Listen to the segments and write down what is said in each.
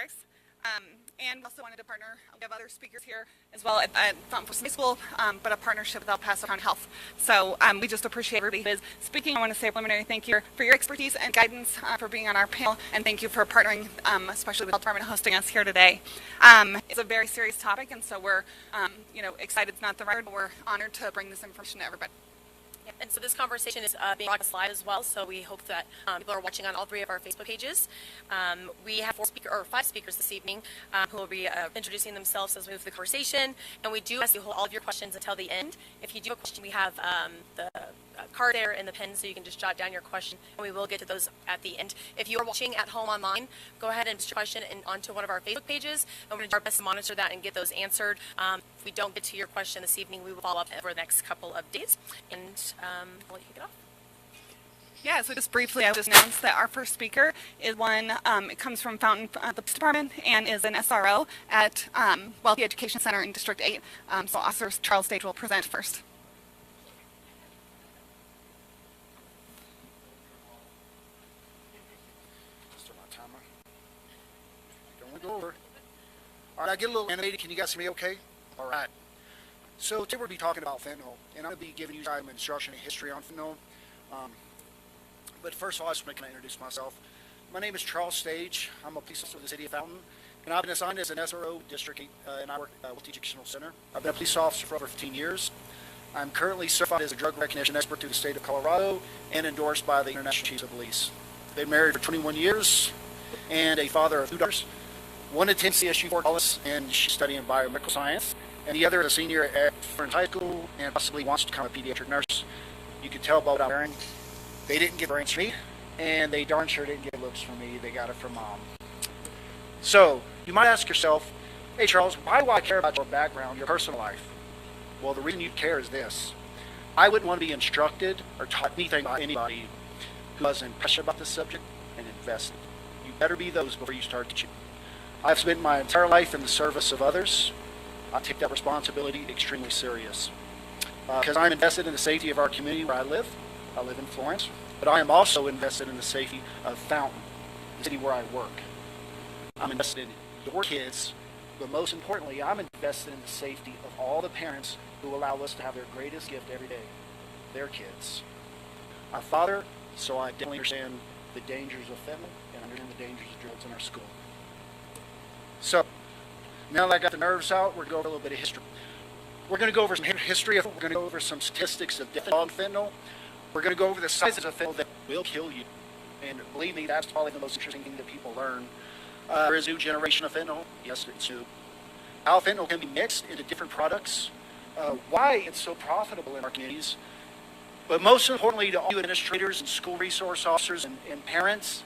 products. And we also wanted to partner. We have other speakers here as well at Fountain-Fort Carson School, but a partnership with El Paso County Health. So we just appreciate everybody who is speaking. I want to say a preliminary thank you for your expertise and guidance, for being on our panel, and thank you for partnering, especially with the health department, hosting us here today. It's a very serious topic, and so we're excited. It's not the record, but we're honored to bring this information to everybody. And so this conversation is being broadcast live as well, so we hope that people are watching on all 3 of our Facebook pages. We have 5 speakers this evening who will be introducing themselves as we move through the conversation, and we do ask you to hold all of your questions until the end. If you do have a question, we have the card there and the pen, so you can just jot down your question, and we will get to those at the end. If you are watching at home online, go ahead and post your question onto one of our Facebook pages, and we're going to do our best to monitor that and get those answered. If we don't get to your question this evening, we will follow up over the next couple of days, and I'll let you kick it off. Yeah, so just briefly, I would just announce that our first speaker is one, it comes from Fountain, the police department, and is an SRO at Wealthy Education Center in District 8. So Officer Charles Stage will present first. Over. All right, I get a little animated. Can you guys see me okay? All right. So today we'll be talking about fentanyl, and I'm going to be giving you some instruction and history on fentanyl. But first of all, I just want to kind of introduce myself. My name is Charles Stage. I'm a police officer with the city of Fountain, and I've been assigned as an SRO District 8, and I work with the Educational Center. I've been a police officer for over 15 years. I'm currently certified as a drug recognition expert through the state of Colorado and endorsed by the International Chiefs of Police. Been married for 21 years and a father of 2 daughters. One attends CSU Fort Collins, and she's studying biomedical science, and the other is a senior at Fern High School and possibly wants to become a pediatric nurse. You can tell by what I'm wearing. They didn't give range for me, and they darn sure didn't give looks for me. They got it from Mom. So you might ask yourself, hey Charles, why do I care about your background, your personal life? Well, the reason you care is this. I wouldn't want to be instructed or taught anything about anybody who wasn't passionate about this subject and invested. You better be those before you start teaching. I've spent my entire life in the service of others. I take that responsibility extremely serious. Because I'm invested in the safety of our community where I live. I live in Florence. But I am also invested in the safety of Fountain, the city where I work. I'm invested in your kids, but most importantly, I'm invested in the safety of all the parents who allow us to have their greatest gift every day, their kids. I'm a father, so I definitely understand the dangers of fentanyl and understand the dangers of drugs in our school. So, now that I got the nerves out, we're going to go over a little bit of history. We're going to go over some history. We're going to go over some statistics of death on fentanyl. We're going to go over the sizes of fentanyl that will kill you. And believe me, that's probably the most interesting thing that people learn. There is a new generation of fentanyl. Yes, it's new. How fentanyl can be mixed into different products. Why it's so profitable in our communities. But most importantly, to all you administrators and school resource officers and parents,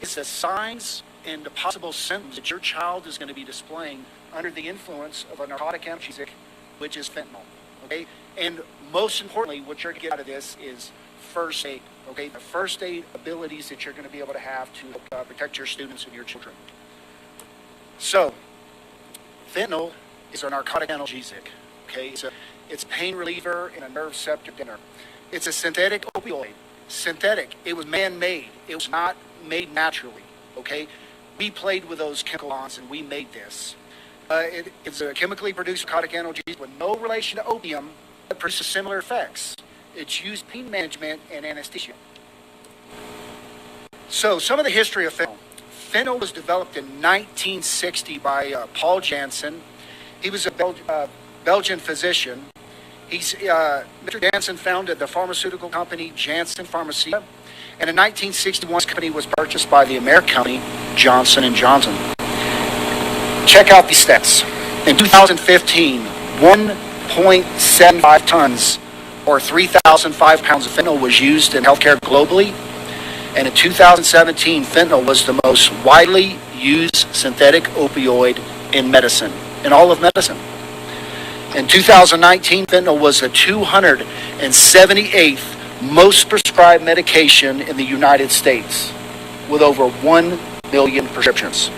is the signs and the possible symptoms that your child is going to be displaying under the influence of a narcotic analgesic, which is fentanyl. Okay, and most importantly, what you're going to get out of this is first aid. Okay, the first aid abilities that you're going to be able to have to protect your students and your children. So, fentanyl is a narcotic analgesic. Okay, it's a pain reliever and a nerve septic. It's a synthetic opioid. Synthetic. It was man-made. It was not made naturally. Okay. We played with those chemical bonds and we made this. It's a chemically produced narcotic analgesic with no relation to opium, but produces similar effects. It's used in pain management and anesthesia. So, some of the history of fentanyl. Fentanyl was developed in 1960 by Paul Janssen. He was a Belgian physician. Mr. Janssen founded the pharmaceutical company Janssen Pharmacia. And in 1961, this company was purchased by the American company Johnson & Johnson. Check out these stats. In 2015, 1.75 tons or 3,005 pounds of fentanyl was used in healthcare globally. And in 2017, fentanyl was the most widely used synthetic opioid in medicine, in all of medicine. In 2019, fentanyl was the 278th most prescribed medication in the United States, with over 1 million prescriptions.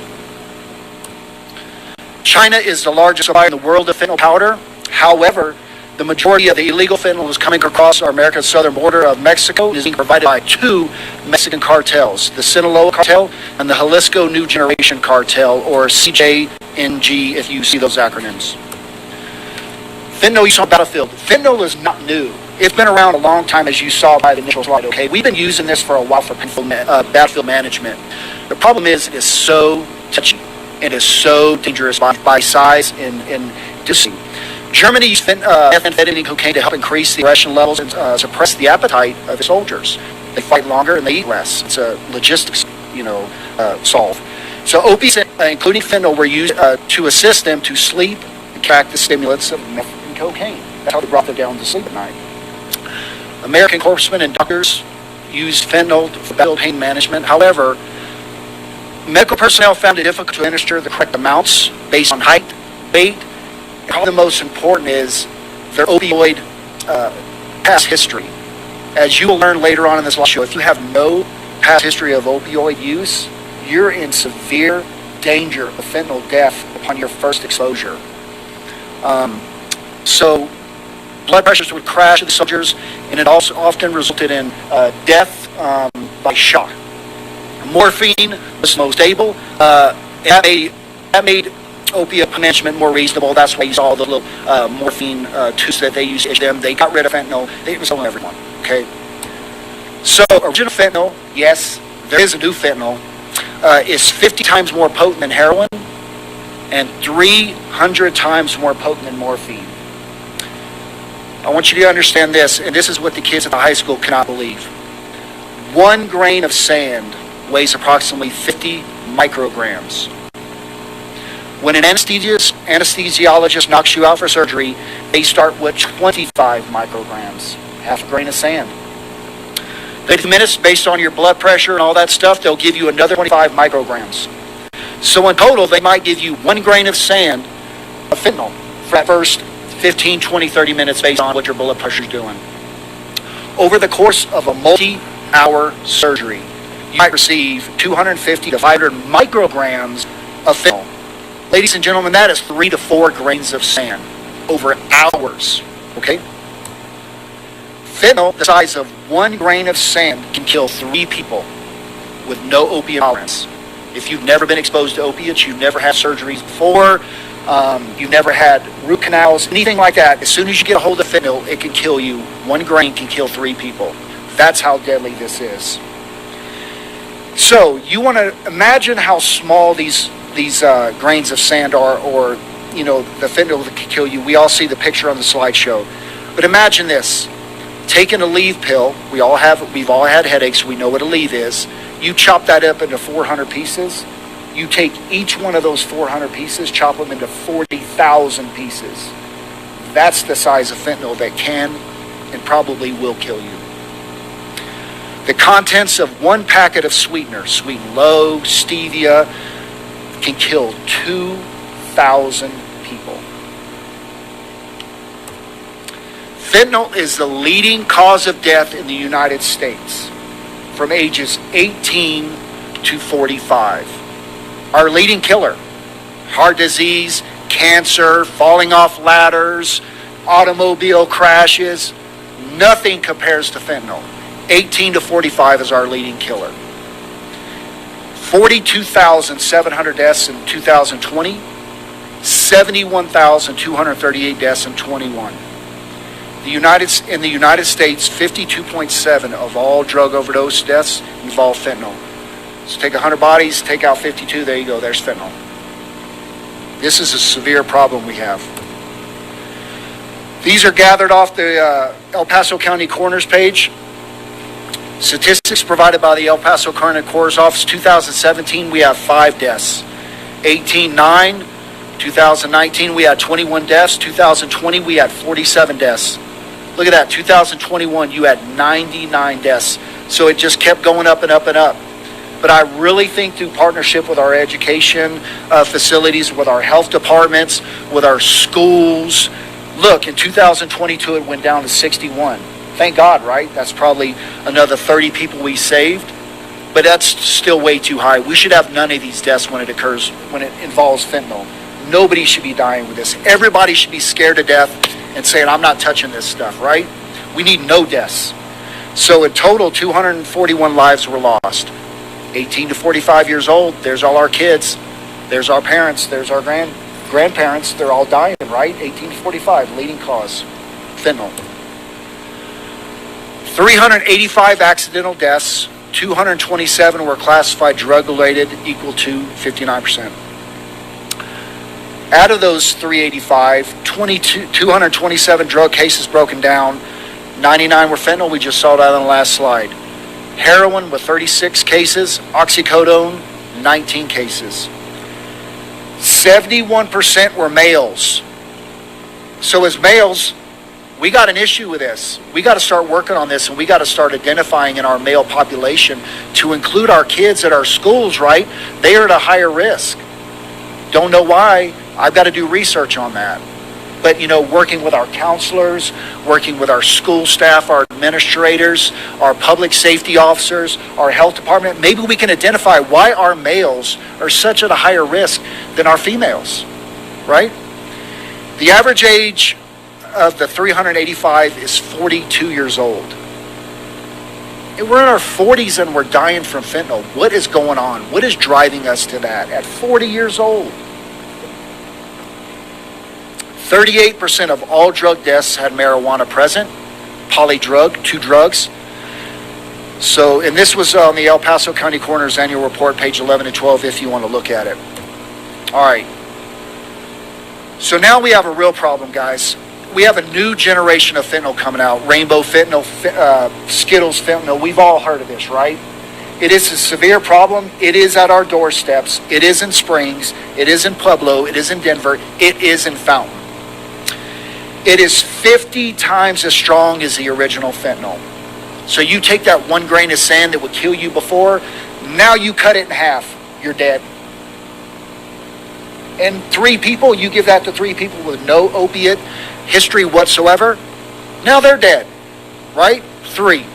China is the largest supplier in the world of fentanyl powder. However, The majority of the illegal fentanyl is coming across our America's southern border of Mexico. It is being provided by two Mexican cartels, the Sinaloa cartel and the Jalisco New Generation cartel, or CJNG if you see those acronyms. Fentanyl use on battlefield. Fentanyl is not new. It's been around a long time, as you saw by the initial slide, okay? We've been using this for a while for battlefield management. The problem is it is so touchy. It is so dangerous by size and dosing. Germany used methamphetamine and cocaine to help increase the aggression levels and suppress the appetite of the soldiers. They fight longer and they eat less. It's a logistics, solve. So opiates, including fentanyl, were used to assist them to sleep and crack the stimulants of meth and cocaine. That's how they brought them down to sleep at night. American corpsmen and doctors used fentanyl for battlefield pain management. However, medical personnel found it difficult to administer the correct amounts based on height, weight. Probably the most important is their opioid past history. As you will learn later on in this show, if you have no past history of opioid use, you're in severe danger of fentanyl death upon your first exposure. So blood pressures would crash of the soldiers, and it also often resulted in death by shock. Morphine was the most stable. That made opiate management more reasonable. That's why you saw the little morphine tubes that they used to issue them. They got rid of fentanyl. They were selling everyone. Okay. So original fentanyl, yes, there is a new fentanyl, is 50 times more potent than heroin and 300 times more potent than morphine. I want you to understand this, and this is what the kids at the high school cannot believe. 1 grain of sand weighs approximately 50 micrograms. When an anesthesiologist knocks you out for surgery, they start with 25 micrograms, half a grain of sand. 30 minutes, based on your blood pressure and all that stuff, they'll give you another 25 micrograms. So in total, they might give you 1 grain of sand of fentanyl for that first 15, 20, 30 minutes based on what your blood pressure is doing. Over the course of a multi-hour surgery, you might receive 250 to 500 micrograms of fentanyl. Ladies and gentlemen, that is 3 to 4 grains of sand over hours, okay? Fentanyl, the size of 1 grain of sand, can kill 3 people with no opiate tolerance. If you've never been exposed to opiates, you've never had surgeries before, you've never had root canals, anything like that, as soon as you get a hold of fentanyl, it can kill you. 1 grain can kill 3 people. That's how deadly this is. So you want to imagine how small these grains of sand are, or the fentanyl that can kill you. We all see the picture on the slideshow. But imagine this. Taking a leave pill, we've all had headaches, we know what a leave is. You chop that up into 400 pieces. You take each one of those 400 pieces, chop them into 40,000 pieces. That's the size of fentanyl that can and probably will kill you. The contents of 1 packet of sweetener, sweet and low, stevia, can kill 2,000 people. Fentanyl is the leading cause of death in the United States from ages 18 to 45. Our leading killer: heart disease, cancer, falling off ladders, automobile crashes. Nothing compares to fentanyl. 18 to 45 is our leading killer. 42,700 deaths in 2020, 71,238 deaths in 21. In the United States, 52.7 of all drug overdose deaths involve fentanyl. So take 100 bodies, take out 52, there you go, there's fentanyl. This is a severe problem we have. These are gathered off the El Paso County Coroner's page. Statistics provided by the El Paso County Coroner's Office. 2017, we have 5 deaths. 18-9. 2019, we had 21 deaths. 2020, we had 47 deaths. Look at that. 2021, you had 99 deaths. So it just kept going up and up and up. But I really think through partnership with our education facilities, with our health departments, with our schools. Look, in 2022, it went down to 61. Thank God, right? That's probably another 30 people we saved. But that's still way too high. We should have none of these deaths when it occurs, when it involves fentanyl. Nobody should be dying with this. Everybody should be scared to death and saying, I'm not touching this stuff, right? We need no deaths. So in total, 241 lives were lost. 18 to 45 years old, there's all our kids, there's our parents, there's our grandparents, they're all dying, right? 18 to 45, leading cause, fentanyl. 385 accidental deaths, 227 were classified drug-related, equal to 59%. Out of those 385, 227 drug cases broken down, 99 were fentanyl. We just saw that on the last slide. Heroin with 36 cases, oxycodone, 19 cases. 71% were males. So as males, we got an issue with this. We got to start working on this, and we got to start identifying in our male population to include our kids at our schools, right? They are at a higher risk. Don't know why. I've got to do research on that. But, working with our counselors, working with our school staff, our administrators, our public safety officers, our health department, maybe we can identify why our males are such at a higher risk than our females, right? The average age of the 385 is 42 years old. And we're in our 40s and we're dying from fentanyl. What is going on? What is driving us to that at 40 years old? 38% of all drug deaths had marijuana present, polydrug, 2 drugs. So, and this was on the El Paso County Coroner's Annual Report, page 11 and 12, if you want to look at it. All right. So now we have a real problem, guys. We have a new generation of fentanyl coming out. Rainbow fentanyl, Skittles fentanyl. We've all heard of this, right? It is a severe problem. It is at our doorsteps. It is in Springs. It is in Pueblo. It is in Denver. It is in Fountain. It is 50 times as strong as the original fentanyl. So you take that 1 grain of sand that would kill you before, now you cut it in half, you're dead. And 3 people, you give that to 3 people with no opiate history whatsoever, now they're dead, right? 3.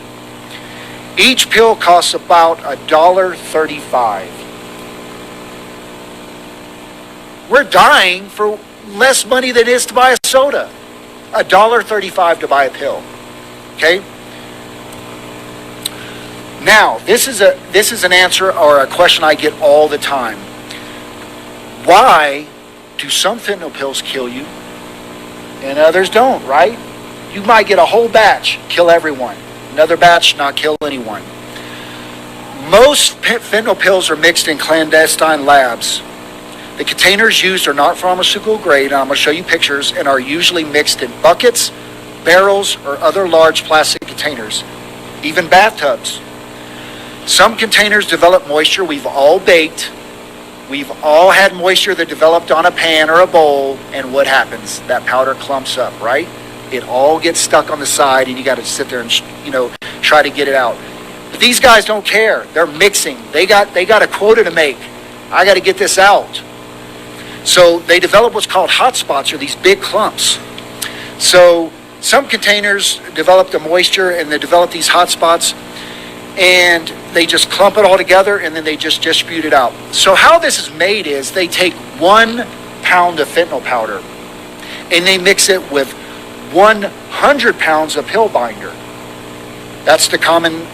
Each pill costs about $1.35. We're dying for less money than it is to buy a soda. $1.35 to buy a pill. Okay? Now, this is an answer or a question I get all the time. Why do some fentanyl pills kill you and others don't, right? You might get a whole batch, kill everyone. Another batch, not kill anyone. Most fentanyl pills are mixed in clandestine labs. The containers used are not pharmaceutical grade, and I'm going to show you pictures, and are usually mixed in buckets, barrels, or other large plastic containers, even bathtubs. Some containers develop moisture. We've all baked. We've all had moisture that developed on a pan or a bowl, and what happens? That powder clumps up, right? It all gets stuck on the side, and you got to sit there and try to get it out. But these guys don't care. They're mixing. They got a quota to make. I got to get this out. So they develop what's called hot spots, or these big clumps. So some containers develop the moisture and they develop these hot spots, and they just clump it all together and then they just distribute it out. So how this is made is they take 1 pound of fentanyl powder and they mix it with 100 pounds of pill binder. That's the common,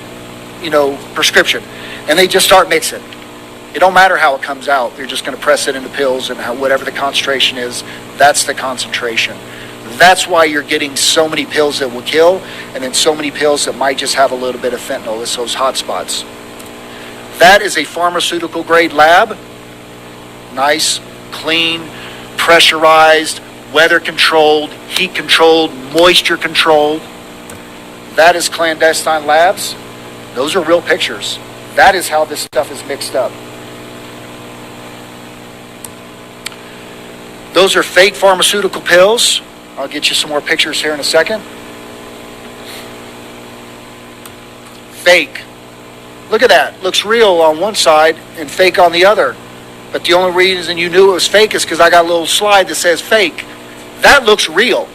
prescription. And they just start mixing. It don't matter how it comes out. They're just going to press it into pills, and whatever the concentration is, that's the concentration. That's why you're getting so many pills that will kill, and then so many pills that might just have a little bit of fentanyl. It's those hot spots. That is a pharmaceutical grade lab. Nice, clean, pressurized, weather controlled, heat controlled, moisture controlled. That is clandestine labs. Those are real pictures. That is how this stuff is mixed up. Those are fake pharmaceutical pills. I'll get you some more pictures here in a second. Fake. Look at that. Looks real on one side and fake on the other. But the only reason you knew it was fake is because I got a little slide that says fake. That looks real.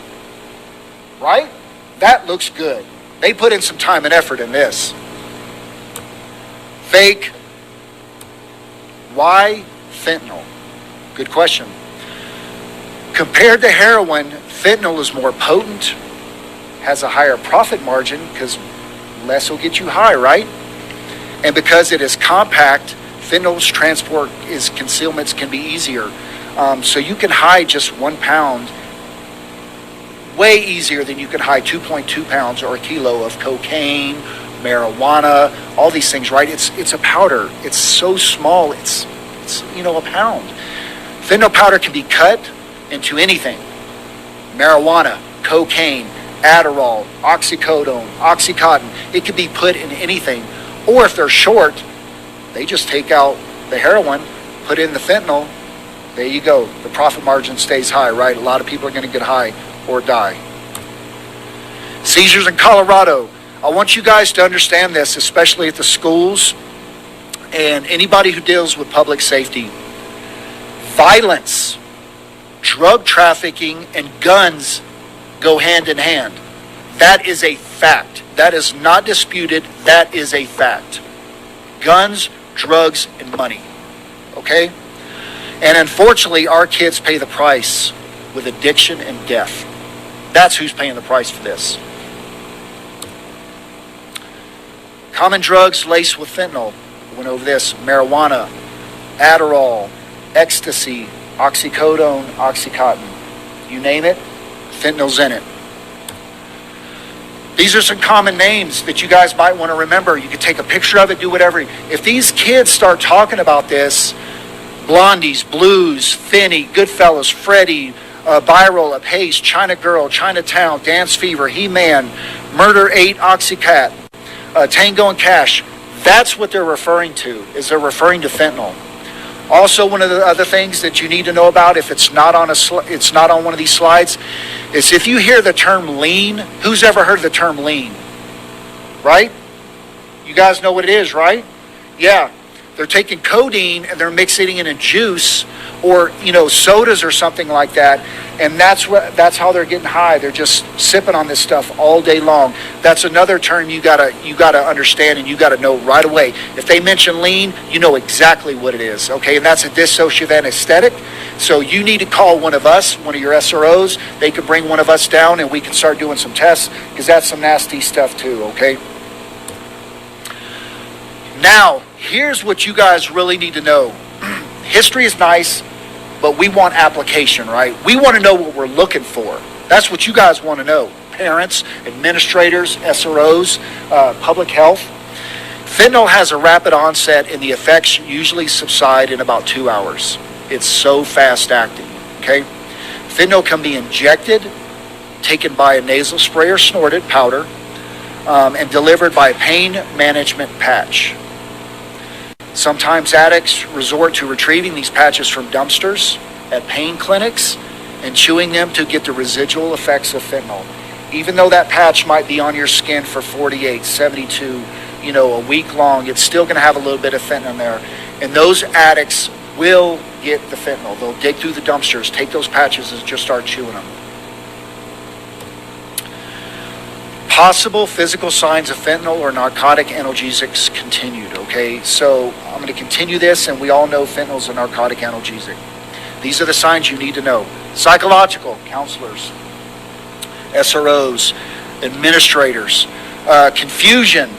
Right? That looks good. They put in some time and effort in this. Fake. Why fentanyl? Good question. Compared to heroin, fentanyl is more potent, has a higher profit margin because less will get you high, right? And because it is compact, fentanyl's transport concealments can be easier. So you can hide just 1 pound way easier than you can hide 2.2 pounds or a kilo of cocaine, marijuana, all these things, right? It's a powder. It's so small. It's a pound. Fentanyl powder can be cut into anything. Marijuana, cocaine, Adderall, oxycodone, Oxycontin. It could be put in anything. Or if they're short, they just take out the heroin, put in the fentanyl. There you go. The profit margin stays high, right? A lot of people are going to get high or die. Seizures in Colorado. I want you guys to understand this, especially at the schools and anybody who deals with public safety. Violence, drug trafficking, and guns go hand in hand. That is a fact. That is not disputed. That is a fact. Guns, drugs, and money. Okay? And unfortunately, our kids pay the price with addiction and death. That's who's paying the price for this. Common drugs laced with fentanyl. We went over this. Marijuana, Adderall, ecstasy, oxycodone, Oxycontin. You name it, fentanyl's in it. These are some common names that you guys might want to remember. You can take a picture of it, do whatever. If these kids start talking about this, Blondies, Blues, Finney, Goodfellas, Freddy, Viral, Pace, China Girl, Chinatown, Dance Fever, He-Man, Murder 8, Oxycat, Tango and Cash. That's what they're referring to, is they're referring to fentanyl. Also, one of the other things that you need to know about, if it's not on one of these slides, is if you hear the term lean. Who's ever heard of the term lean? Right? You guys know what it is, right? Yeah. They're taking codeine and they're mixing it in juice or sodas or something like that, and that's how they're getting high. They're just sipping on this stuff all day long. That's another term you gotta understand and you gotta know right away. If they mention lean, you know exactly what it is. Okay, and that's a dissociative anesthetic. So you need to call one of us, one of your SROs. They could bring one of us down and we can start doing some tests because that's some nasty stuff too. Okay. Now, here's what you guys really need to know. History is nice, but we want application, right? We want to know what we're looking for. That's what you guys want to know. Parents, administrators, SROs, public health. Fentanyl has a rapid onset and the effects usually subside in about 2 hours. It's so fast acting, okay? Fentanyl can be injected, taken by a nasal spray or snorted powder, and delivered by a pain management patch. Sometimes addicts resort to retrieving these patches from dumpsters at pain clinics and chewing them to get the residual effects of fentanyl. Even though that patch might be on your skin for 48, 72, a week long, it's still going to have a little bit of fentanyl in there. And those addicts will get the fentanyl. They'll dig through the dumpsters, take those patches and just start chewing them. Possible physical signs of fentanyl or narcotic analgesics continued, okay? So I'm going to continue this, and we all know fentanyl is a narcotic analgesic. These are the signs you need to know. Psychological, counselors, SROs, administrators, confusion,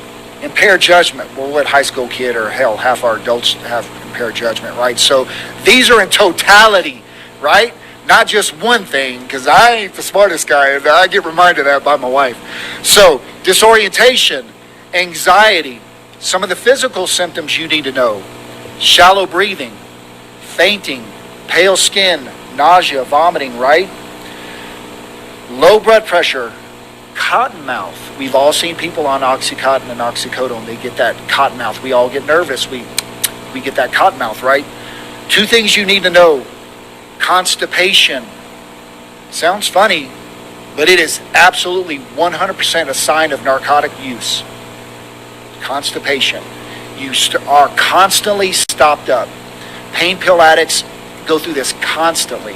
impaired judgment. Well, what high school kid or hell, half our adults have impaired judgment, right? So these are in totality, right? Not just one thing, because I ain't the smartest guy. I get reminded of that by my wife. So, disorientation, anxiety, some of the physical symptoms you need to know. Shallow breathing, fainting, pale skin, nausea, vomiting, right? Low blood pressure, cotton mouth. We've all seen people on Oxycontin and Oxycodone. They get that cotton mouth. We all get nervous. We get that cotton mouth, right? 2 things you need to know. Constipation. Sounds funny, but it is absolutely 100% a sign of narcotic use. Constipation. You are constantly stopped up. Pain pill addicts go through this constantly.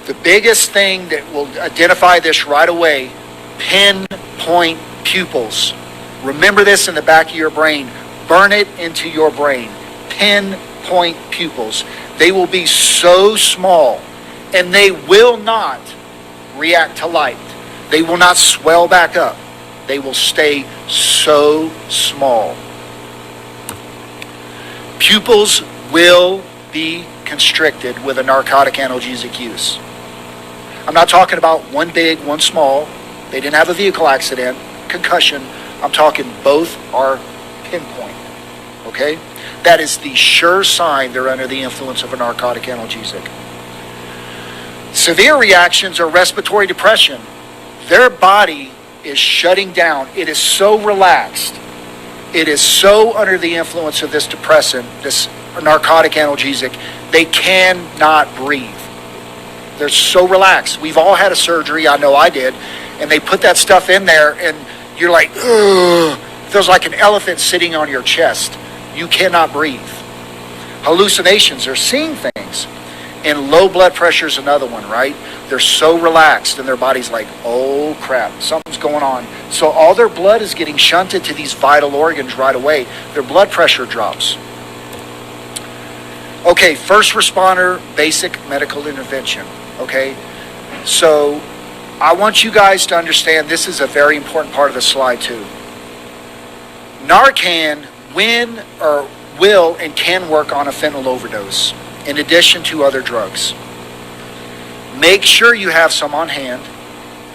The biggest thing that will identify this right away, pinpoint pupils. Remember this in the back of your brain. Burn it into your brain. Pinpoint pupils. They will be so small and they will not react to light. They will not swell back up. They will stay so small. Pupils will be constricted with a narcotic analgesic use. I'm not talking about one big, one small. They didn't have a vehicle accident, concussion. I'm talking both are pinpoint. Okay? That is the sure sign they're under the influence of a narcotic analgesic. Severe reactions are respiratory depression. Their body is shutting down. It is so relaxed. It is so under the influence of this depressant, this narcotic analgesic, they cannot breathe. They're so relaxed. We've all had a surgery, I know I did, and they put that stuff in there and you're like, ugh. It feels like an elephant sitting on your chest. You cannot breathe. Hallucinations are seeing things. And low blood pressure is another one, right? They're so relaxed and their body's like, oh crap, something's going on. So all their blood is getting shunted to these vital organs right away. Their blood pressure drops. Okay, first responder, basic medical intervention. Okay, so I want you guys to understand this is a very important part of the slide too. Narcan will and can work on a fentanyl overdose in addition to other drugs. Make sure you have some on hand,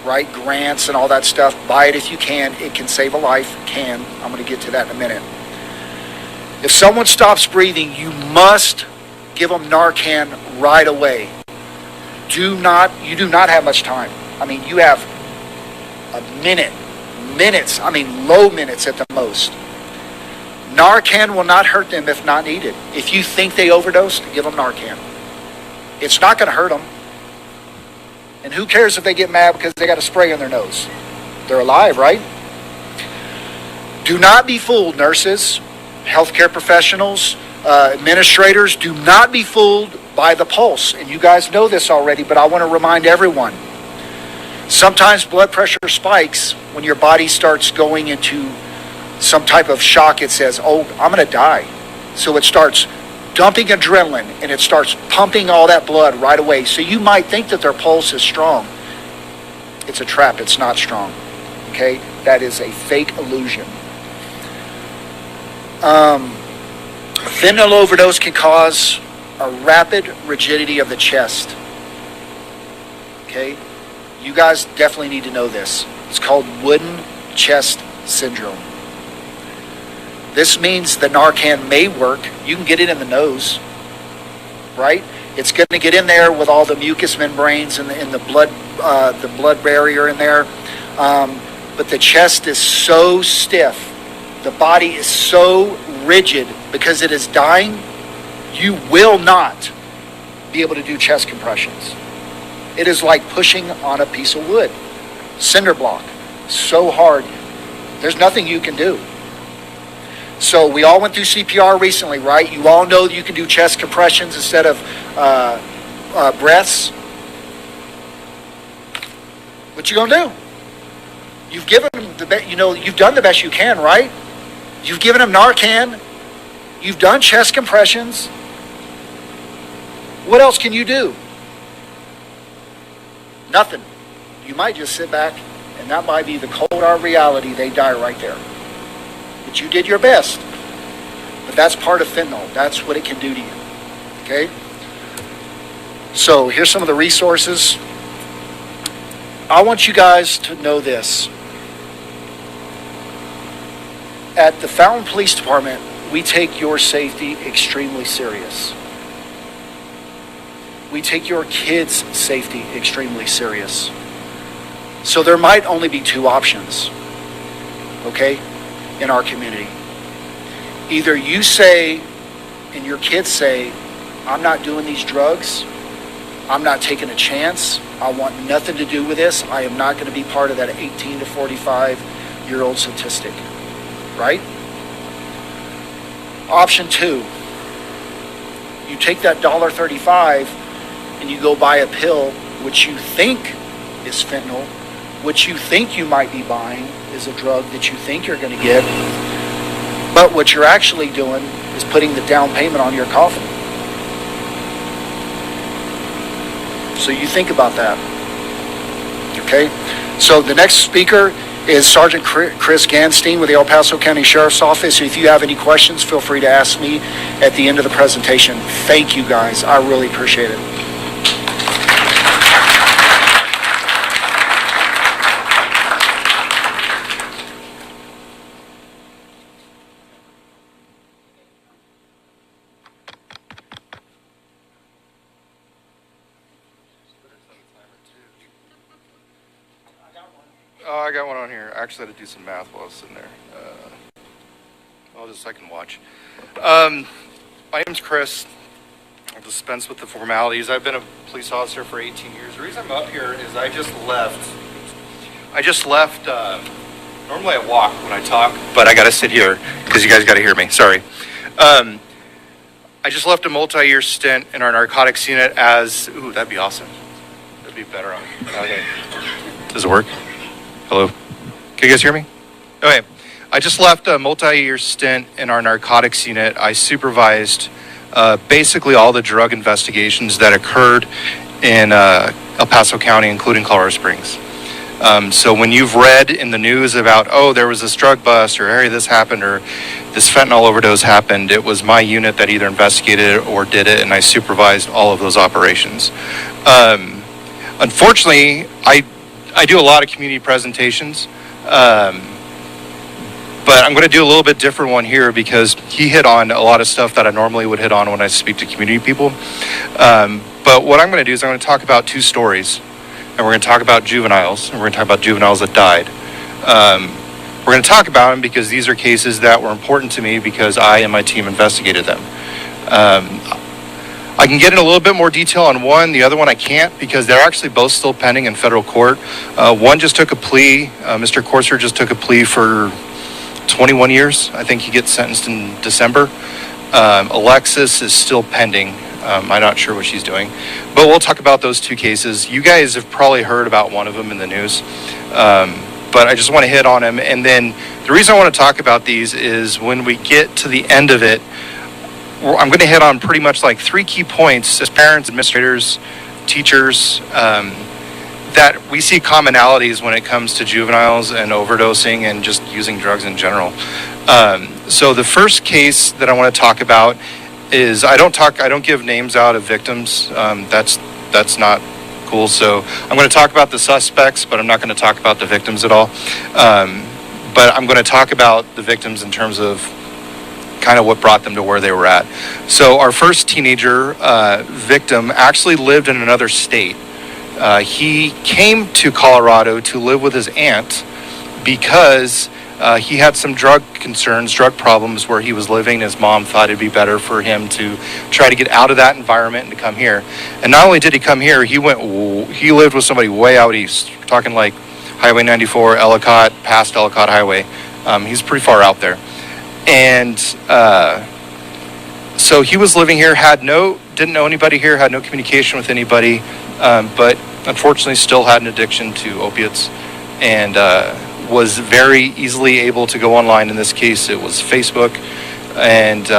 right? Grants and all that stuff. Buy it if you can. It can save a life. Can. I'm going to get to that in a minute. If someone stops breathing, you must give them Narcan right away. You do not have much time. I mean, you have a minute, minutes, I mean low minutes at the most. Narcan will not hurt them if not needed. If you think they overdosed, give them Narcan. It's not going to hurt them. And who cares if they get mad because they got a spray in their nose? They're alive, right? Do not be fooled, nurses, healthcare professionals, administrators. Do not be fooled by the pulse. And you guys know this already, but I want to remind everyone. Sometimes blood pressure spikes when your body starts going into some type of shock. It says, oh, I'm going to die. So it starts dumping adrenaline and it starts pumping all that blood right away. So you might think that their pulse is strong. It's a trap. It's not strong. Okay? That is a fake illusion. Fentanyl overdose can cause a rapid rigidity of the chest. Okay? You guys definitely need to know this. It's called wooden chest syndrome. This means the Narcan may work. You can get it in the nose, right? It's going to get in there with all the mucous membranes and the blood barrier in there. But the chest is so stiff. The body is so rigid because it is dying. You will not be able to do chest compressions. It is like pushing on a piece of wood. Cinder block. So hard. There's nothing you can do. So we all went through CPR recently, right? You all know that you can do chest compressions instead of breaths. What you gonna do? You've given them you've done the best you can, right? You've given them Narcan. You've done chest compressions. What else can you do? Nothing. You might just sit back, and that might be the cold hard reality. They die right there. But you did your best. But that's part of fentanyl. That's what it can do to you. Okay? So here's some of the resources. I want you guys to know this. At the Fountain Police Department, we take your safety extremely serious. We take your kids' safety extremely serious. So there might only be two options, okay, in our community. Either you say, and your kids say, I'm not doing these drugs. I'm not taking a chance. I want nothing to do with this. I am not going to be part of that 18 to 45-year-old statistic, right? Option two, you take that $1.35 and you go buy a pill, which you think is fentanyl, which you think you might be buying is a drug that you think you're going to get, but what you're actually doing is putting the down payment on your coffin. So you think about that. Okay? So the next speaker is Sergeant Chris Ganstein with the El Paso County Sheriff's Office. If you have any questions, feel free to ask me at the end of the presentation. Thank you, guys. I really appreciate it. Oh, I got one on here. Actually, I had to do some math while I was sitting there. I can watch. My name's Chris. I'll dispense with the formalities. I've been a police officer for 18 years. The reason I'm up here is I just left. Normally I walk when I talk, but I got to sit here because you guys got to hear me. Sorry. I just left a multi-year stint in our narcotics unit as... Ooh, that'd be awesome. That'd be better on. Okay. Does it work? Hello? Can you guys hear me? Okay. I just left a multi-year stint in our narcotics unit. I supervised basically all the drug investigations that occurred in El Paso County, including Colorado Springs. So when you've read in the news about, oh, there was this drug bust, or hey, this happened, or this fentanyl overdose happened, it was my unit that either investigated it or did it, and I supervised all of those operations. Unfortunately, I do a lot of community presentations, but I'm going to do a little bit different one here because he hit on a lot of stuff that I normally would hit on when I speak to community people. But what I'm going to do is I'm going to talk about two stories, and we're going to talk about juveniles, and we're going to talk about juveniles that died. We're going to talk about them because these are cases that were important to me because I and my team investigated them. I can get in a little bit more detail on one. The other one I can't because they're actually both still pending in federal court. One just took a plea. Mr. Corser just took a plea for 21 years. I think he gets sentenced in December. Alexis is still pending. I'm not sure what she's doing. But we'll talk about those two cases. You guys have probably heard about one of them in the news. But I just want to hit on them. And then the reason I want to talk about these is when we get to the end of it, I'm going to hit on pretty much like three key points as parents, administrators, teachers, that we see commonalities when it comes to juveniles and overdosing and just using drugs in general. So the first case that I want to talk about is I don't give names out of victims. That's not cool. So I'm going to talk about the suspects, but I'm not going to talk about the victims at all. But I'm going to talk about the victims in terms of kind of what brought them to where they were at. So our first teenager victim actually lived in another state. He came to Colorado to live with his aunt because he had some drug concerns, drug problems where he was living. His mom thought it'd be better for him to try to get out of that environment and to come here. And not only did he come here, he lived with somebody way out east. We're talking like Highway 94, Ellicott, past Ellicott Highway. He's pretty far out there. And so he was living here, didn't know anybody here, had no communication with anybody, but unfortunately still had an addiction to opiates and was very easily able to go online. In this case, it was Facebook, and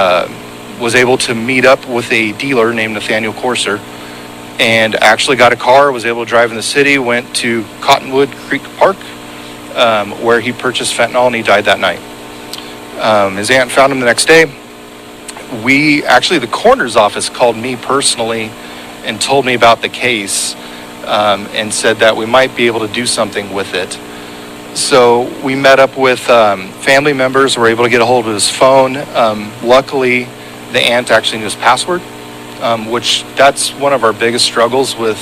was able to meet up with a dealer named Nathaniel Corser and actually got a car, was able to drive in the city, went to Cottonwood Creek Park, where he purchased fentanyl, and he died that night. His aunt found him the next day. The coroner's office called me personally and told me about the case, and said that we might be able to do something with it. So we met up with family members, were able to get a hold of his phone. Luckily, the aunt actually knew his password, which that's one of our biggest struggles with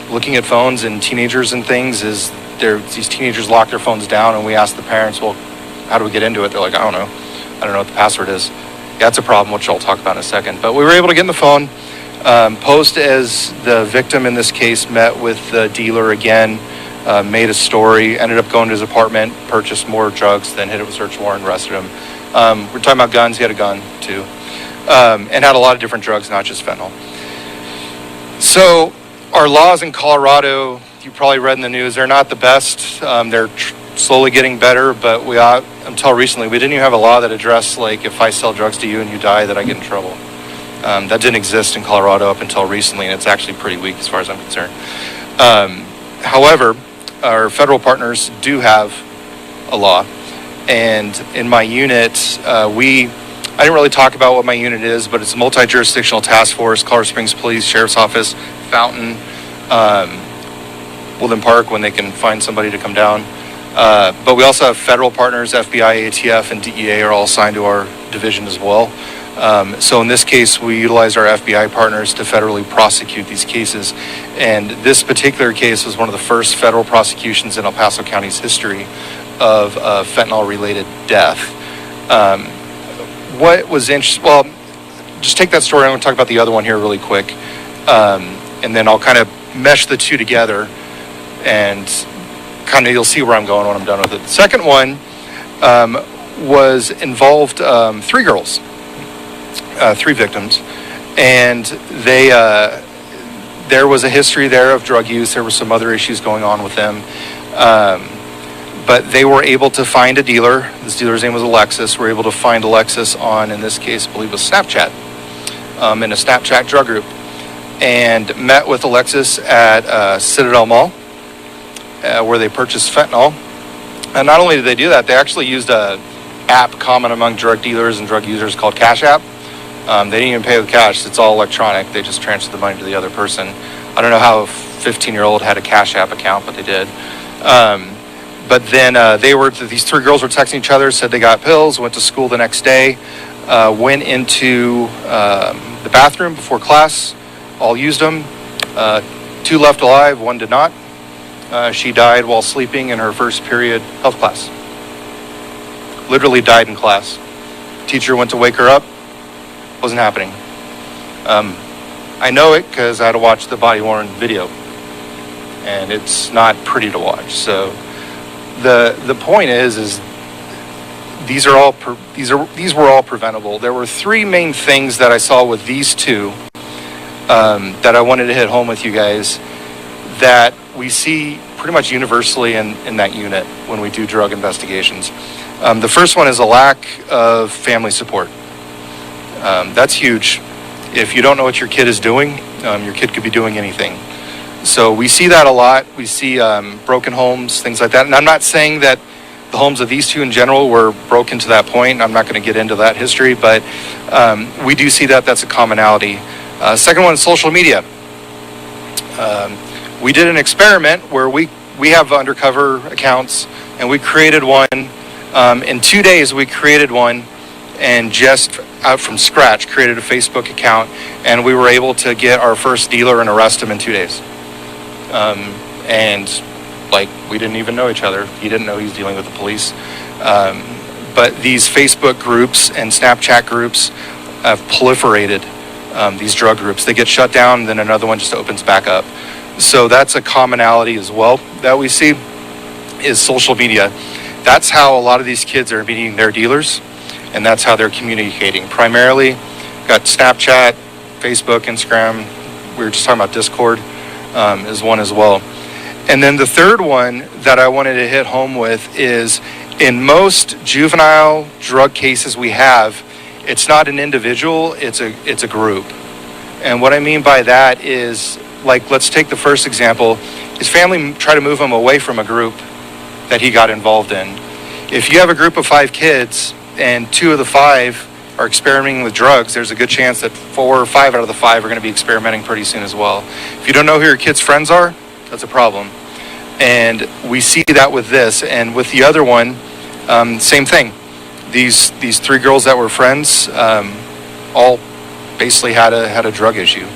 looking at phones and teenagers and things is these teenagers lock their phones down, and we ask the parents, well, how do we get into it? They're like, I don't know what the password is. Yeah, it's a problem, which I'll talk about in a second. But we were able to get in the phone, posed as the victim in this case, met with the dealer again, made a story, ended up going to his apartment, purchased more drugs, then hit it with search warrant, arrested him. We're talking about guns. He had a gun too, and had a lot of different drugs, not just fentanyl. So our laws in Colorado, you probably read in the news, they're not the best. They're slowly getting better, but until recently, we didn't even have a law that addressed, like, if I sell drugs to you and you die, that I get in trouble. That didn't exist in Colorado up until recently, and it's actually pretty weak as far as I'm concerned. However, our federal partners do have a law, and in my unit, I didn't really talk about what my unit is, but it's a multi-jurisdictional task force, Colorado Springs Police, Sheriff's Office, Fountain, Woodland Park when they can find somebody to come down. But we also have federal partners, FBI, ATF, and DEA are all assigned to our division as well. So in this case, we utilized our FBI partners to federally prosecute these cases. And this particular case was one of the first federal prosecutions in El Paso County's history of fentanyl-related death. What was interesting, well, just take that story. I'm going to talk about the other one here really quick. And then I'll kind of mesh the two together and kind of you'll see where I'm going when I'm done with it. The second one was involved three girls, three victims, and there was a history there of drug use. There were some other issues going on with them. But they were able to find a dealer. This dealer's name was Alexis. We're able to find Alexis on, in this case, I believe it was Snapchat, in a Snapchat drug group, and met with Alexis at Citadel Mall, where they purchased fentanyl. And not only did they do that, they actually used a app common among drug dealers and drug users called Cash App. They didn't even pay with cash. It's all electronic. They just transferred the money to the other person. I don't know how a 15-year-old had a Cash App account, but they did. But then these three girls were texting each other, said they got pills, went to school the next day, went into the bathroom before class, all used them. Two left alive, one did not. She died while sleeping in her first period health class. Literally died in class. Teacher went to wake her up, wasn't happening. I know it because I had to watch the body-worn video, and it's not pretty to watch. So the point is these were all preventable. There were three main things that I saw with these two that I wanted to hit home with you guys that we see pretty much universally in that unit when we do drug investigations. The first one is a lack of family support. That's huge. If you don't know what your kid is doing, your kid could be doing anything. So we see that a lot. We see broken homes, things like that. And I'm not saying that the homes of these two in general were broken to that point. I'm not going to get into that history, but we do see that that's a commonality. Second one is social media. We did an experiment where we have undercover accounts, and we created one. In 2 days, we created one and just out from scratch created a Facebook account, and we were able to get our first dealer and arrest him in 2 days. And like, we didn't even know each other. He didn't know he was dealing with the police. But these Facebook groups and Snapchat groups have proliferated, these drug groups. They get shut down, then another one just opens back up. So that's a commonality as well that we see is social media. That's how a lot of these kids are meeting their dealers, and that's how they're communicating. Primarily, got Snapchat, Facebook, Instagram. We were just talking about Discord is one as well. And then the third one that I wanted to hit home with is in most juvenile drug cases we have, it's not an individual, it's a group. And what I mean by that is, like, let's take the first example. His family tried to move him away from a group that he got involved in. If you have a group of 5 kids and 2 of the 5 are experimenting with drugs, there's a good chance that 4 or 5 out of the 5 are going to be experimenting pretty soon as well. If you don't know who your kids' friends are, that's a problem. And we see that with this. And with the other one, same thing. These 3 girls that were friends all basically had a drug issue.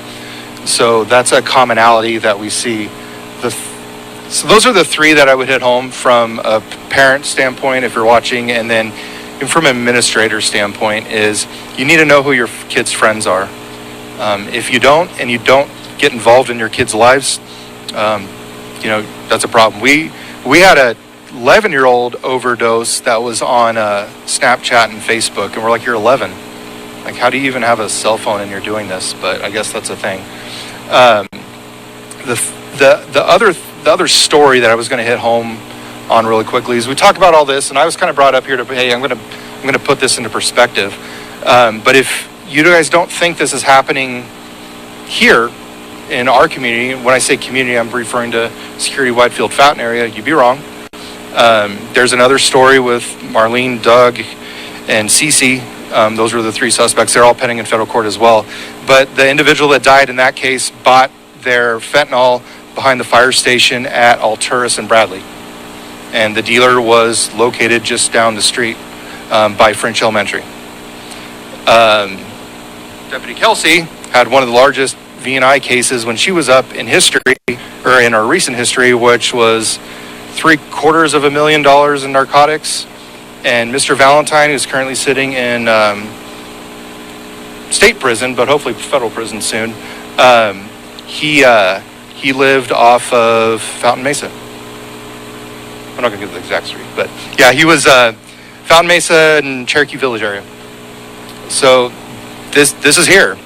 So that's a commonality that we see. So those are the 3 that I would hit home from a parent standpoint if you're watching, and then from an administrator standpoint is you need to know who your kids' friends are. If you don't, and you don't get involved in your kids' lives, that's a problem. We had a 11-year-old overdose that was on Snapchat and Facebook, and we're like, you're 11. Like, how do you even have a cell phone and you're doing this? But I guess that's a thing. The other story that I was going to hit home on really quickly is we talk about all this, and I was kind of brought up here to, hey, I'm going to put this into perspective. But if you guys don't think this is happening here in our community. When I say community, I'm referring to Security Widefield Fountain area. You'd be wrong. There's another story with Marlene, Doug, and Cece. Those were the 3 suspects. They're all pending in federal court as well. But the individual that died in that case bought their fentanyl behind the fire station at Alturas and Bradley. And the dealer was located just down the street by French Elementary. Deputy Kelsey had one of the largest V&I cases when she was up in history, or in our recent history, which was $750,000 in narcotics. And Mr. Valentine, who's currently sitting in state prison, but hopefully federal prison soon, he lived off of Fountain Mesa. I'm not going to get the exact street, but yeah, he was Fountain Mesa and Cherokee Village area. So this is here,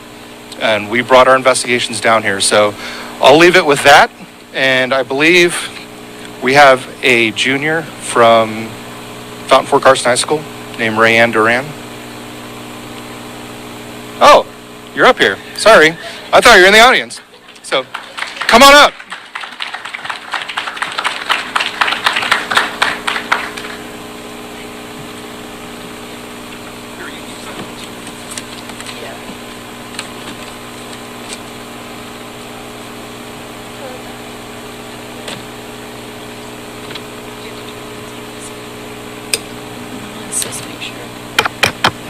and we brought our investigations down here. So I'll leave it with that, and I believe we have a junior from Fountain-Fort Carson High School named Rayanne Duran. Oh, you're up here. Sorry, I thought you were in the audience. So come on up.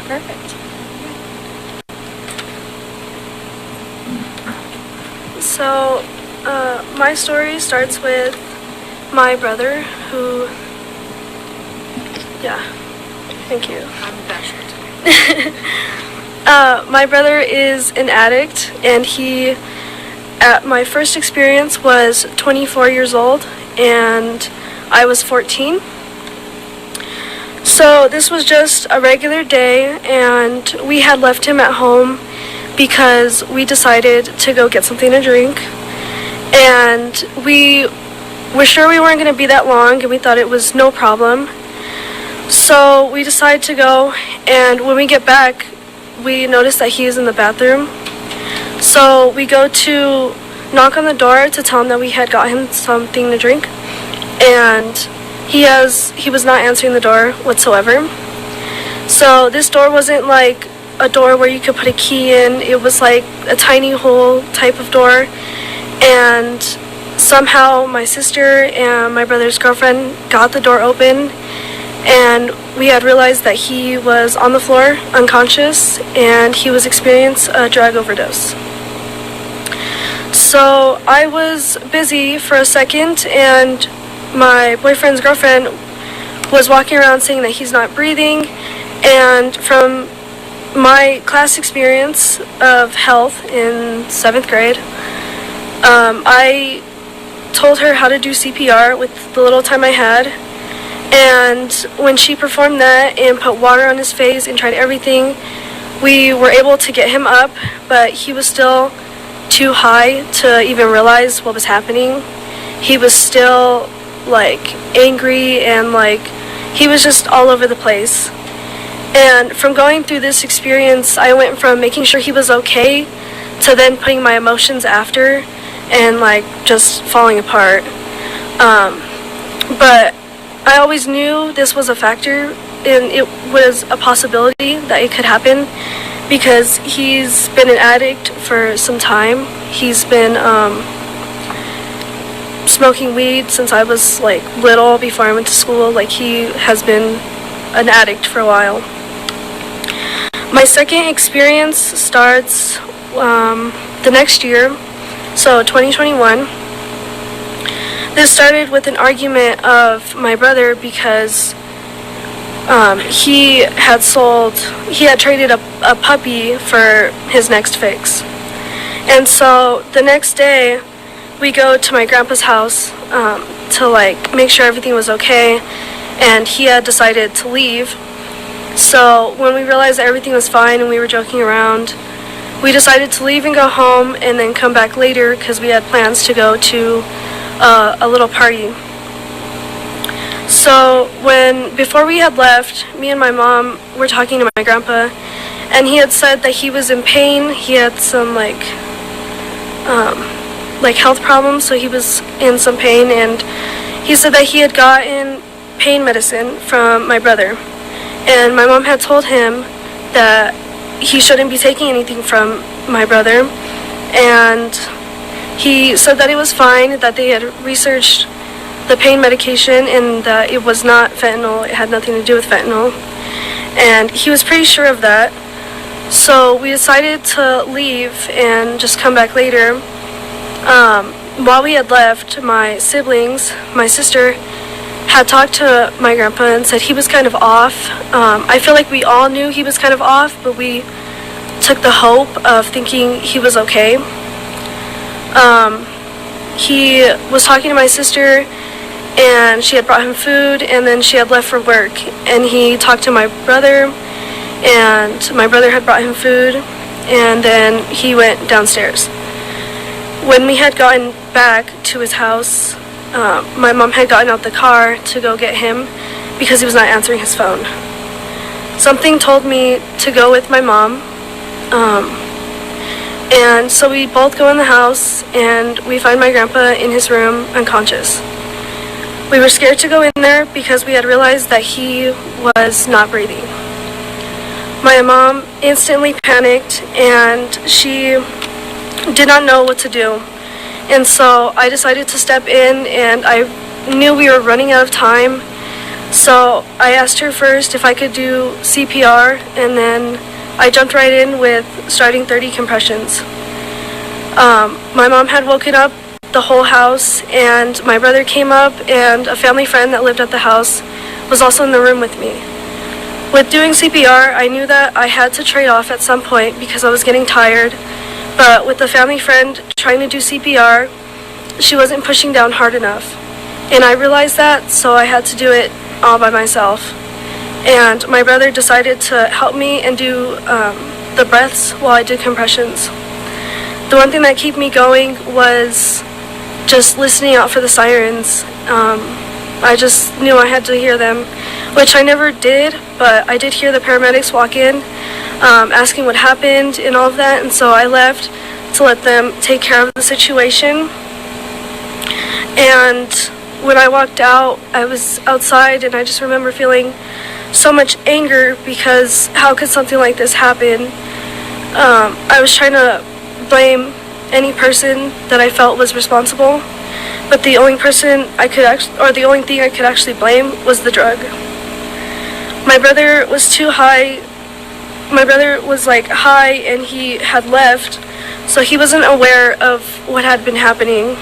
Perfect. So, my story starts with my brother, who, yeah, thank you. My brother is an addict, and he, at my first experience, was 24 years old, and I was 14. So this was just a regular day, and we had left him at home because we decided to go get something to drink. And we were sure we weren't going to be that long, and we thought it was no problem. So we decided to go, and when we get back, we noticed that he is in the bathroom. So we go to knock on the door to tell him that we had got him something to drink, and he was not answering the door whatsoever. So this door wasn't like a door where you could put a key in. It was like a tiny hole type of door. And somehow my sister and my brother's girlfriend got the door open, and we had realized that he was on the floor, unconscious, and he was experiencing a drug overdose. So I was busy for a second, and my boyfriend's girlfriend was walking around saying that he's not breathing, and from my class experience of health in 7th grade, I told her how to do CPR with the little time I had, and when she performed that and put water on his face and tried everything, we were able to get him up, but he was still too high to even realize what was happening. He was still like angry, and like he was just all over the place. And from going through this experience, I went from making sure he was okay to then putting my emotions after and like just falling apart. But I always knew this was a factor, and it was a possibility that it could happen because he's been an addict for some time. He's been smoking weed since I was like little, before I went to school. Like, he has been an addict for a while. My second experience starts the next year, so 2021. This started with an argument of my brother because he had traded a puppy for his next fix. And so the next day, we go to my grandpa's house to like make sure everything was okay, and he had decided to leave. So when we realized that everything was fine and we were joking around, we decided to leave and go home and then come back later because we had plans to go to a little party. So before we had left, me and my mom were talking to my grandpa, and he had said that he was in pain. He had some health problems, so he was in some pain, and he said that he had gotten pain medicine from my brother, and my mom had told him that he shouldn't be taking anything from my brother, and he said that it was fine, that they had researched the pain medication and that it was not fentanyl, it had nothing to do with fentanyl, and he was pretty sure of that. So we decided to leave and just come back later. While we had left, my siblings, my sister, had talked to my grandpa and said he was kind of off. I feel like we all knew he was kind of off, but we took the hope of thinking he was okay. He was talking to my sister, and she had brought him food, and then she had left for work, and he talked to my brother, and my brother had brought him food, and then he went downstairs. When we had gotten back to his house, my mom had gotten out the car to go get him because he was not answering his phone. Something told me to go with my mom, and so we both go in the house, and we find my grandpa in his room unconscious. We were scared to go in there because we had realized that he was not breathing. My mom instantly panicked, and she did not know what to do. And so I decided to step in, and I knew we were running out of time. So I asked her first if I could do CPR, and then I jumped right in with starting 30 compressions. My mom had woken up the whole house, and my brother came up, and a family friend that lived at the house was also in the room with me. With doing CPR, I knew that I had to trade off at some point because I was getting tired, but with the family friend trying to do CPR, she wasn't pushing down hard enough. And I realized that, so I had to do it all by myself. And my brother decided to help me and do the breaths while I did compressions. The one thing that kept me going was just listening out for the sirens. I just knew I had to hear them, which I never did, but I did hear the paramedics walk in, asking what happened and all of that, and so I left to let them take care of the situation. And when I walked out, I was outside, and I just remember feeling so much anger because how could something like this happen? I was trying to blame any person that I felt was responsible, but the only person I could the only thing I could actually blame was the drug. My brother was too high. My brother was like high, and he had left, so he wasn't aware of what had been happening.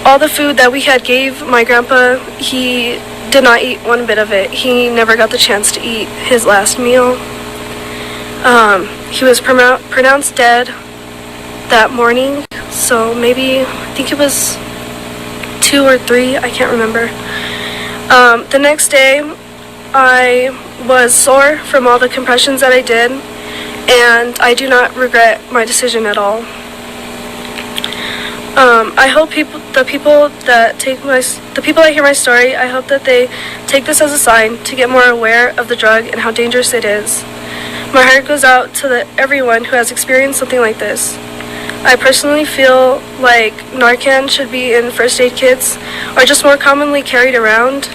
All the food that we had gave my grandpa, he did not eat one bit of it. He never got the chance to eat his last meal. He was pronounced dead that morning, so maybe, I think it was 2 or 3, I can't remember. The next day, I was sore from all the compressions that I did, and I do not regret my decision at all. I hope the people that hear my story, I hope that they take this as a sign to get more aware of the drug and how dangerous it is. My heart goes out to everyone who has experienced something like this. I personally feel like Narcan should be in first aid kits or just more commonly carried around,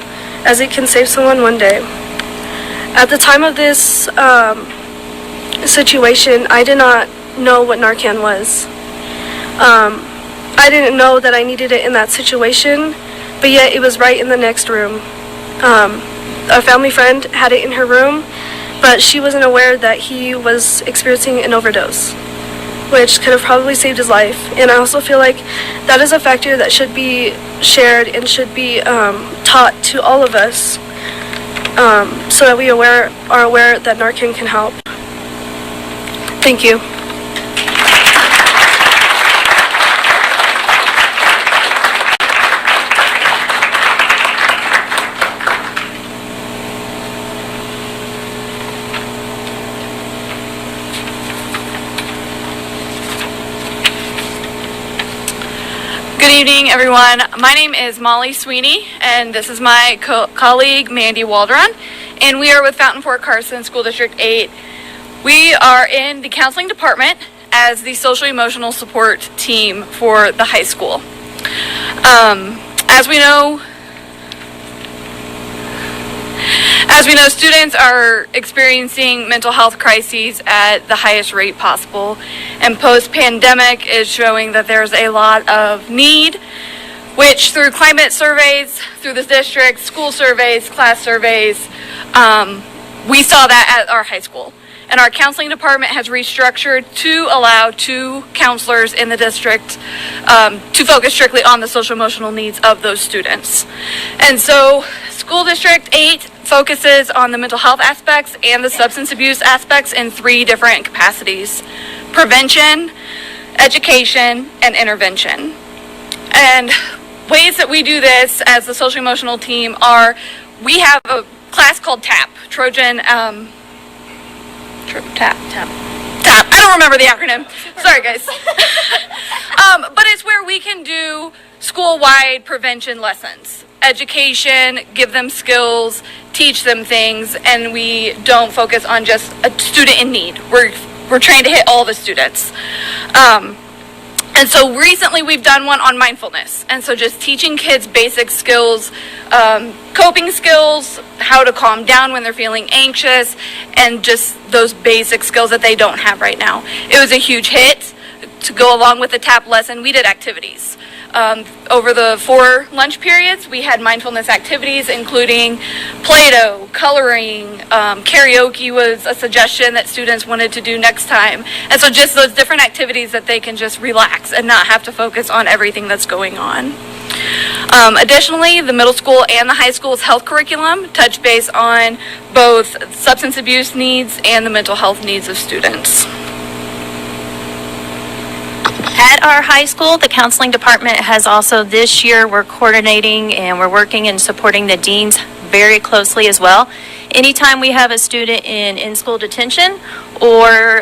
as it can save someone one day. At the time of this situation, I did not know what Narcan was. I didn't know that I needed it in that situation, but yet it was right in the next room. A family friend had it in her room, but she wasn't aware that he was experiencing an overdose, which could have probably saved his life. And I also feel like that is a factor that should be shared and should be taught to all of us, so that we are aware that Narcan can help. Thank you. Good evening, everyone. My name is Molly Sweeney, and this is my colleague, Mandy Waldron, and we are with Fountain-Fort Carson School District 8. We are in the counseling department as the social emotional support team for the high school. As we know, students are experiencing mental health crises at the highest rate possible, and post-pandemic is showing that there's a lot of need, which through climate surveys, through the district, school surveys, class surveys, we saw that at our high school. And our counseling department has restructured to allow 2 counselors in the district to focus strictly on the social emotional needs of those students. And so School District 8 focuses on the mental health aspects and the substance abuse aspects in 3 different capacities: prevention, education, and intervention. And ways that we do this as the social emotional team are, we have a class called TAP, Trojan, TAP. I don't remember the acronym. Sorry, guys. But it's where we can do school-wide prevention lessons. Education, give them skills, teach them things, and we don't focus on just a student in need. We're trying to hit all the students. And so recently we've done one on mindfulness. And so just teaching kids basic skills, coping skills, how to calm down when they're feeling anxious, and just those basic skills that they don't have right now. It was a huge hit. To go along with the TAP lesson, we did activities. Over the 4 lunch periods, we had mindfulness activities, including Play-Doh, coloring, karaoke was a suggestion that students wanted to do next time. And so just those different activities that they can just relax and not have to focus on everything that's going on. Additionally, the middle school and the high school's health curriculum touch base on both substance abuse needs and the mental health needs of students. At our high school, the counseling department has also this year, we're coordinating and we're working and supporting the deans very closely as well. Anytime we have a student in school detention, or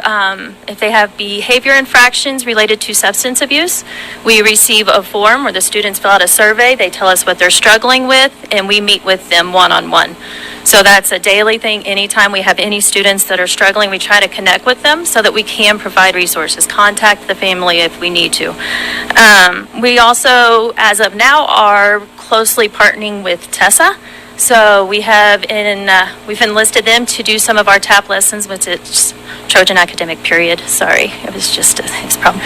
if they have behavior infractions related to substance abuse, we receive a form where the students fill out a survey, they tell us what they're struggling with, and we meet with them one-on-one. So that's a daily thing. Anytime we have any students that are struggling, we try to connect with them so that we can provide resources, contact the family if we need to. We also, as of now, are closely partnering with TESA. So we have we've enlisted them to do some of our TAP lessons, which is Trojan Academic Period. Sorry, it was just a problem.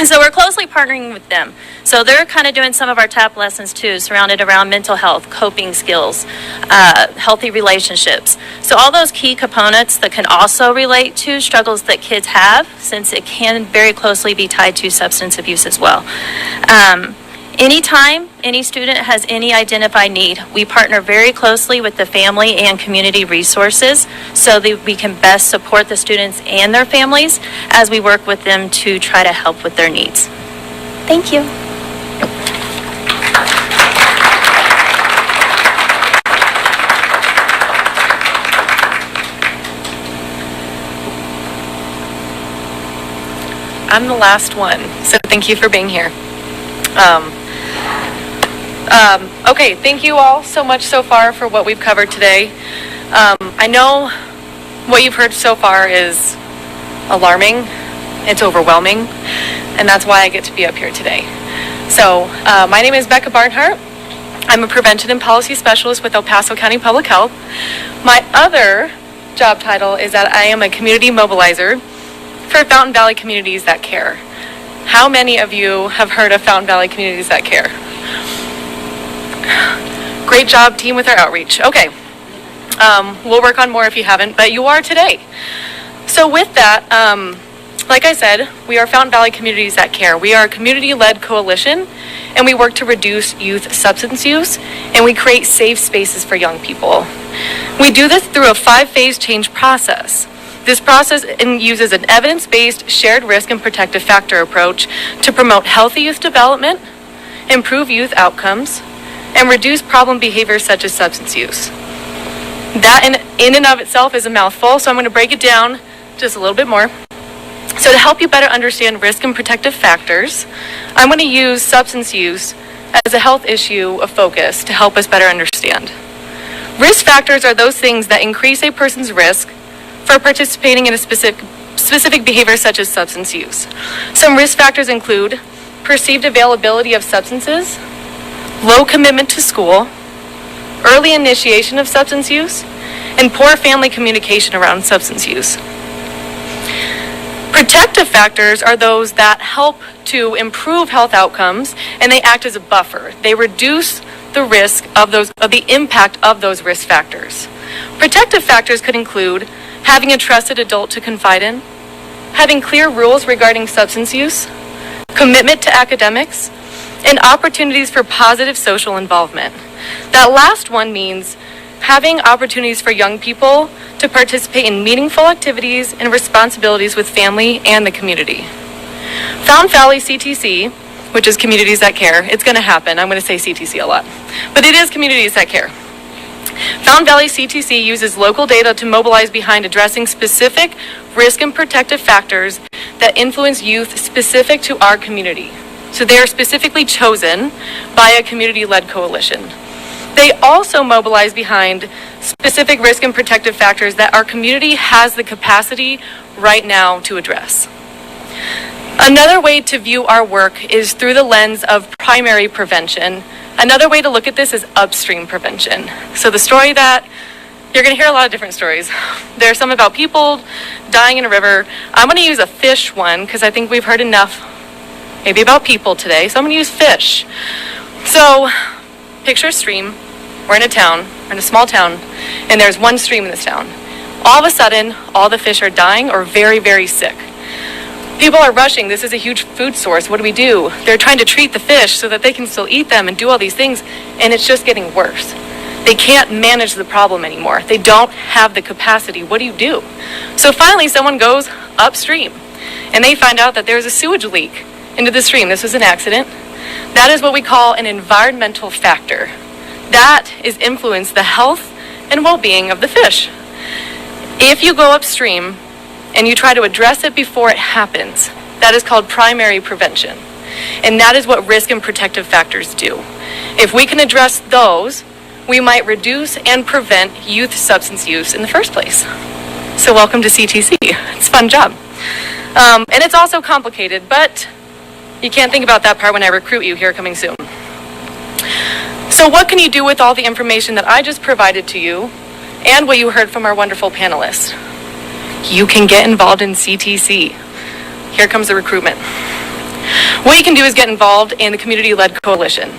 So we're closely partnering with them. So they're kind of doing some of our TAP lessons too, surrounded around mental health, coping skills, healthy relationships. So all those key components that can also relate to struggles that kids have, since it can very closely be tied to substance abuse as well. Anytime any student has any identified need, we partner very closely with the family and community resources so that we can best support the students and their families as we work with them to try to help with their needs. Thank you. I'm the last one, so thank you for being here. Okay, thank you all so much so far for what we've covered today. I know what you've heard so far is alarming, it's overwhelming, and that's why I get to be up here today. So, my name is Becca Barnhart. I'm a Prevention and Policy Specialist with El Paso County Public Health. My other job title is that I am a Community Mobilizer for Fountain Valley Communities That Care. How many of you have heard of Fountain Valley Communities That Care? Great job, team, with our outreach. Okay, we'll work on more if you haven't, but you are today. So with that, like I said, we are Fountain Valley Communities That Care. We are a community-led coalition, and we work to reduce youth substance use, and we create safe spaces for young people. We do this through a 5-phase change process. This process uses an evidence-based shared risk and protective factor approach to promote healthy youth development, improve youth outcomes, and reduce problem behaviors such as substance use. That in and of itself is a mouthful, so I'm going to break it down just a little bit more. So to help you better understand risk and protective factors, I'm going to use substance use as a health issue of focus to help us better understand. Risk factors are those things that increase a person's risk for participating in a specific behavior such as substance use. Some risk factors include perceived availability of substances, low commitment to school, early initiation of substance use, and poor family communication around substance use. Protective factors are those that help to improve health outcomes, and they act as a buffer. They reduce the risk of the impact of those risk factors. Protective factors could include having a trusted adult to confide in, having clear rules regarding substance use, commitment to academics, and opportunities for positive social involvement. That last one means having opportunities for young people to participate in meaningful activities and responsibilities with family and the community. Fountain Valley CTC, which is Communities That Care, it's going to happen. I'm going to say CTC a lot, but it is Communities That Care. Fountain Valley CTC uses local data to mobilize behind addressing specific risk and protective factors that influence youth specific to our community. So they are specifically chosen by a community-led coalition. They also mobilize behind specific risk and protective factors that our community has the capacity right now to address. Another way to view our work is through the lens of primary prevention. Another way to look at this is upstream prevention. So the story that you're going to hear a lot of different stories. There's some about people dying in a river. I'm going to use a fish one because I think we've heard enough maybe about people today. So I'm going to use fish. So picture a stream. We're in a town, we're in a small town, and there's one stream in this town. All of a sudden, all the fish are dying or very, very sick. People are rushing. This is a huge food source. What do? They're trying to treat the fish so that they can still eat them and do all these things, and it's just getting worse. They can't manage the problem anymore. They don't have the capacity. What do? So finally, someone goes upstream, and they find out that there's a sewage leak into the stream. This was an accident. That is what we call an environmental factor. That is influence the health and well-being of the fish. If you go upstream and you try to address it before it happens, that is called primary prevention. And that is what risk and protective factors do. If we can address those, we might reduce and prevent youth substance use in the first place. So welcome to CTC. It's a fun job. And it's also complicated, but you can't think about that part when I recruit you here coming soon. So what can you do with all the information that I just provided to you and what you heard from our wonderful panelists? You can get involved in CTC. Here comes the recruitment. What you can do is get involved in the community-led coalition.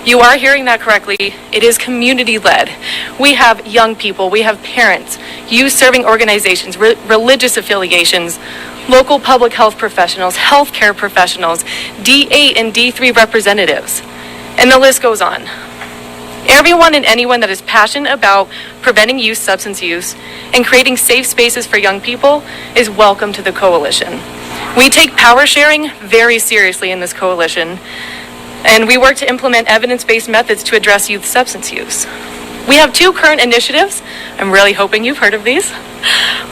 You are hearing that correctly. It is community-led. We have young people, we have parents, youth-serving organizations, religious affiliations, local public health professionals, healthcare professionals, D8 and D3 representatives, and the list goes on. Everyone and anyone that is passionate about preventing youth substance use and creating safe spaces for young people is welcome to the coalition. We take power sharing very seriously in this coalition, and we work to implement evidence-based methods to address youth substance use. We have 2 current initiatives. I'm really hoping you've heard of these.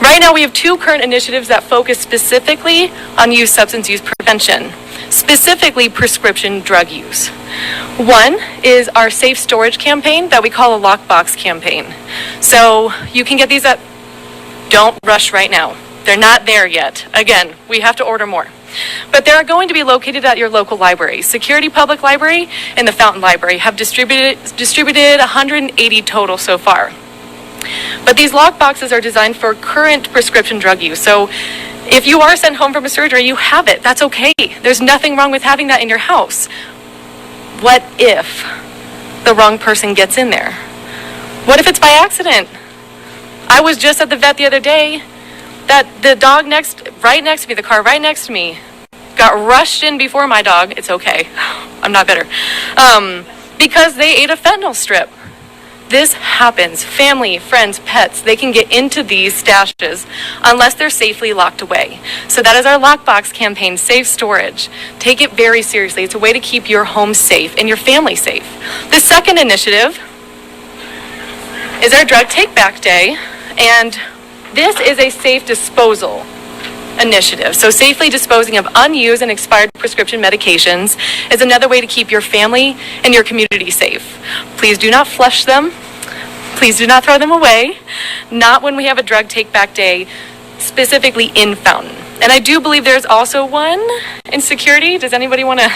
Right now we have 2 current initiatives that focus specifically on youth substance use prevention, specifically prescription drug use. One is our safe storage campaign that we call a lockbox campaign. So you can get these at, don't rush right now. They're not there yet. Again, we have to order more. But they are going to be located at your local library. Security Public Library and the Fountain Library have distributed 180 total so far. But these lockboxes are designed for current prescription drug use. So if you are sent home from a surgery, you have it. That's okay. There's nothing wrong with having that in your house. What if the wrong person gets in there? What if it's by accident? I was just at the vet the other day. That the dog right next to me, the car right next to me, got rushed in before my dog. It's okay. I'm not bitter. Because they ate a fentanyl strip. This happens. Family, friends, pets, they can get into these stashes unless they're safely locked away. So that is our lockbox campaign, Safe Storage. Take it very seriously. It's a way to keep your home safe and your family safe. The second initiative is our Drug Take Back Day, and this is a safe disposal. initiative. So safely disposing of unused and expired prescription medications is another way to keep your family and your community safe. Please do not flush them. Please do not throw them away. Not when we have a drug take-back day, specifically in Fountain. And I do believe there's also one in security. Does anybody want to?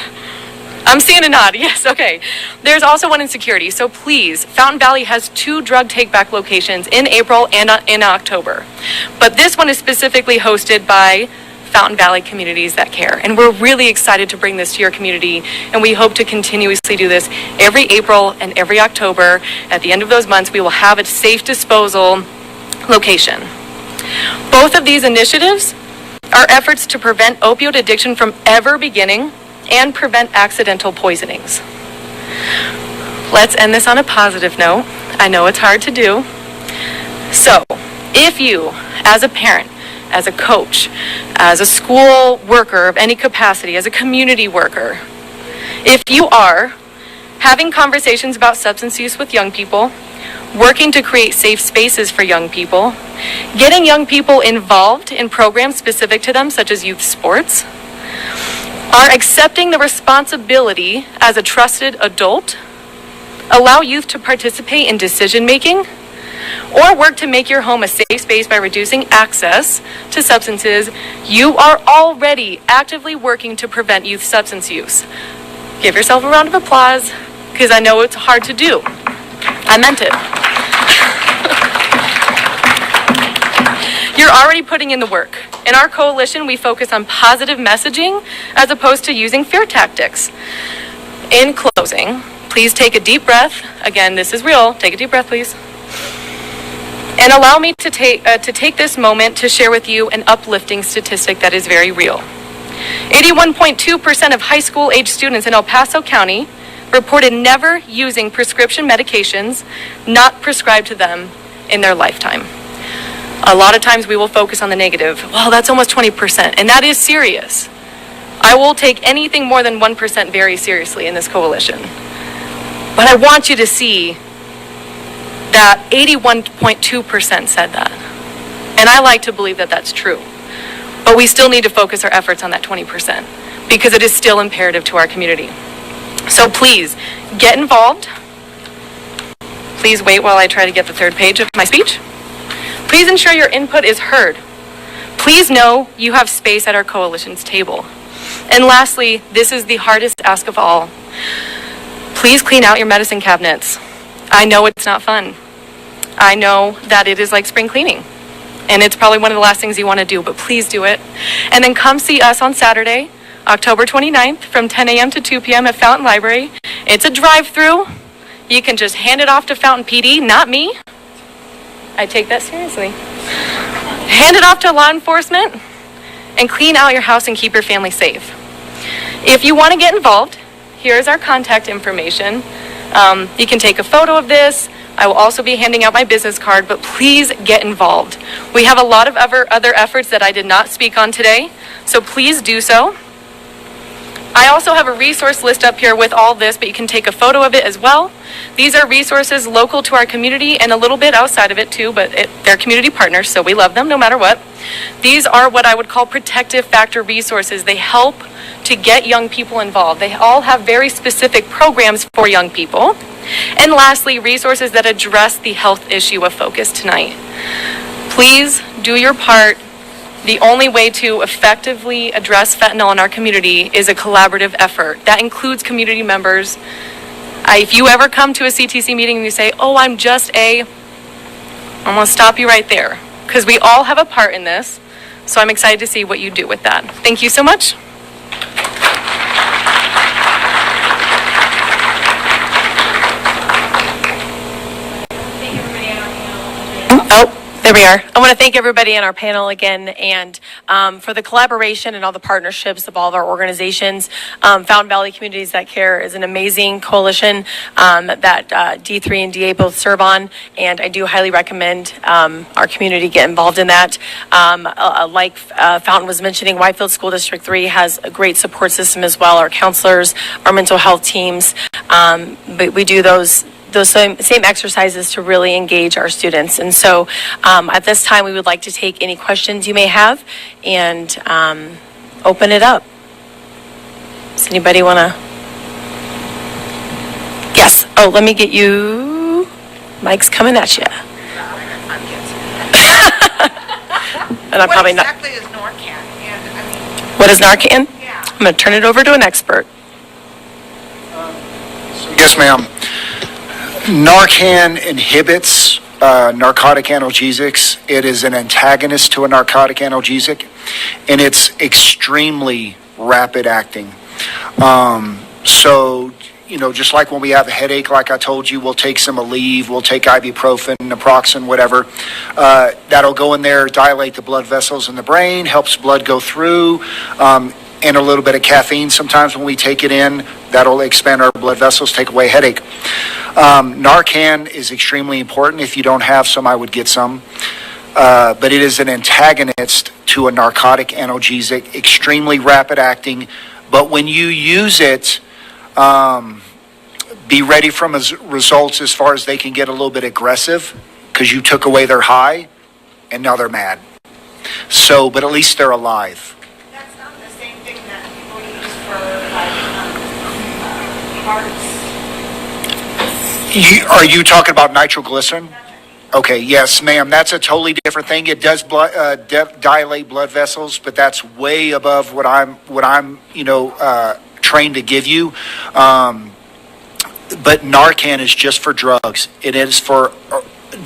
I'm seeing a nod. Yes, okay. There's also one in security. So please, Fountain Valley has 2 drug take-back locations in April and in October. But this one is specifically hosted by Fountain Valley Communities That Care. And we're really excited to bring this to your community. And we hope to continuously do this every April and every October. At the end of those months, we will have a safe disposal location. Both of these initiatives are efforts to prevent opioid addiction from ever beginning and prevent accidental poisonings. Let's end this on a positive note. I know it's hard to do. So, if you, as a parent, as a coach, as a school worker of any capacity, as a community worker, if you are having conversations about substance use with young people, working to create safe spaces for young people, getting young people involved in programs specific to them, such as youth sports, are accepting the responsibility as a trusted adult, allow youth to participate in decision making, or work to make your home a safe space by reducing access to substances, you are already actively working to prevent youth substance use. Give yourself a round of applause, because I know it's hard to do. I meant it. You're already putting in the work. In our coalition, we focus on positive messaging as opposed to using fear tactics. In closing, please take a deep breath. Again, this is real. Take a deep breath, please. And allow me to take this moment to share with you an uplifting statistic that is very real. 81.2% of high school age students in El Paso County reported never using prescription medications not prescribed to them in their lifetime. A lot of times we will focus on the negative. Well, that's almost 20%, and that is serious. I will take anything more than 1% very seriously in this coalition. But I want you to see that 81.2% said that. And I like to believe that that's true. But we still need to focus our efforts on that 20% because it is still imperative to our community. So please, get involved. Please wait while I try to get the 3rd page of my speech. Please ensure your input is heard. Please know you have space at our coalition's table. And lastly, this is the hardest ask of all. Please clean out your medicine cabinets. I know it's not fun. I know that it is like spring cleaning. And it's probably one of the last things you want to do, but please do it. And then come see us on Saturday, October 29th from 10 a.m. to 2 p.m. at Fountain Library. It's a drive-through. You can just hand it off to Fountain PD, not me. I take that seriously. Hand it off to law enforcement and clean out your house and keep your family safe. If you want to get involved, here's our contact information. You can take a photo of this. I will also be handing out my business card, but please get involved. We have a lot of other efforts that I did not speak on today, so please do so. I also have a resource list up here with all this, but you can take a photo of it as well. These are resources local to our community and a little bit outside of it too, but they're community partners, so we love them no matter what. These are what I would call protective factor resources. They help to get young people involved. They all have very specific programs for young people. And lastly, resources that address the health issue of focus tonight. Please do your part. The only way to effectively address fentanyl in our community is a collaborative effort. That includes community members. If you ever come to a CTC meeting and you say, oh, I'm going to stop you right there, because we all have a part in this. So I'm excited to see what you do with that. Thank you so much. There we are. I want to thank everybody on our panel again, and for the collaboration and all the partnerships of all of our organizations. Fountain Valley Communities That Care is an amazing coalition that D3 and DA both serve on, and I do highly recommend our community get involved in that. Like Fountain was mentioning, Widefield School District 3 has a great support system as well. Our counselors, our mental health teams, but we do those those same exercises to really engage our students. And so at this time, we would like to take any questions you may have and open it up. Does anybody want to? Yes. Oh, let me get you. Mike's coming at you. And I'm probably not. What exactly is Narcan? What is Narcan? Yeah. I'm going to turn it over to an expert. Yes, ma'am. Narcan inhibits narcotic analgesics. It is an antagonist to a narcotic analgesic, and it's extremely rapid acting. So, just like when we have a headache, like I told you, we'll take some Aleve, we'll take ibuprofen, naproxen, whatever. That'll go in there, dilate the blood vessels in the brain, helps blood go through, and a little bit of caffeine sometimes when we take it in. That'll expand our blood vessels, take away headache. Narcan is extremely important. If you don't have some, I would get some. But it is an antagonist to a narcotic analgesic, extremely rapid acting. But when you use it, be ready from results as far as they can get a little bit aggressive because you took away their high and now they're mad. So, but at least they're alive. That's not the same thing that people use for hearts. Are you talking about nitroglycerin? Okay, yes, ma'am. That's a totally different thing. It does dilate blood vessels, but that's way above what I'm trained to give you. But Narcan is just for drugs. It is for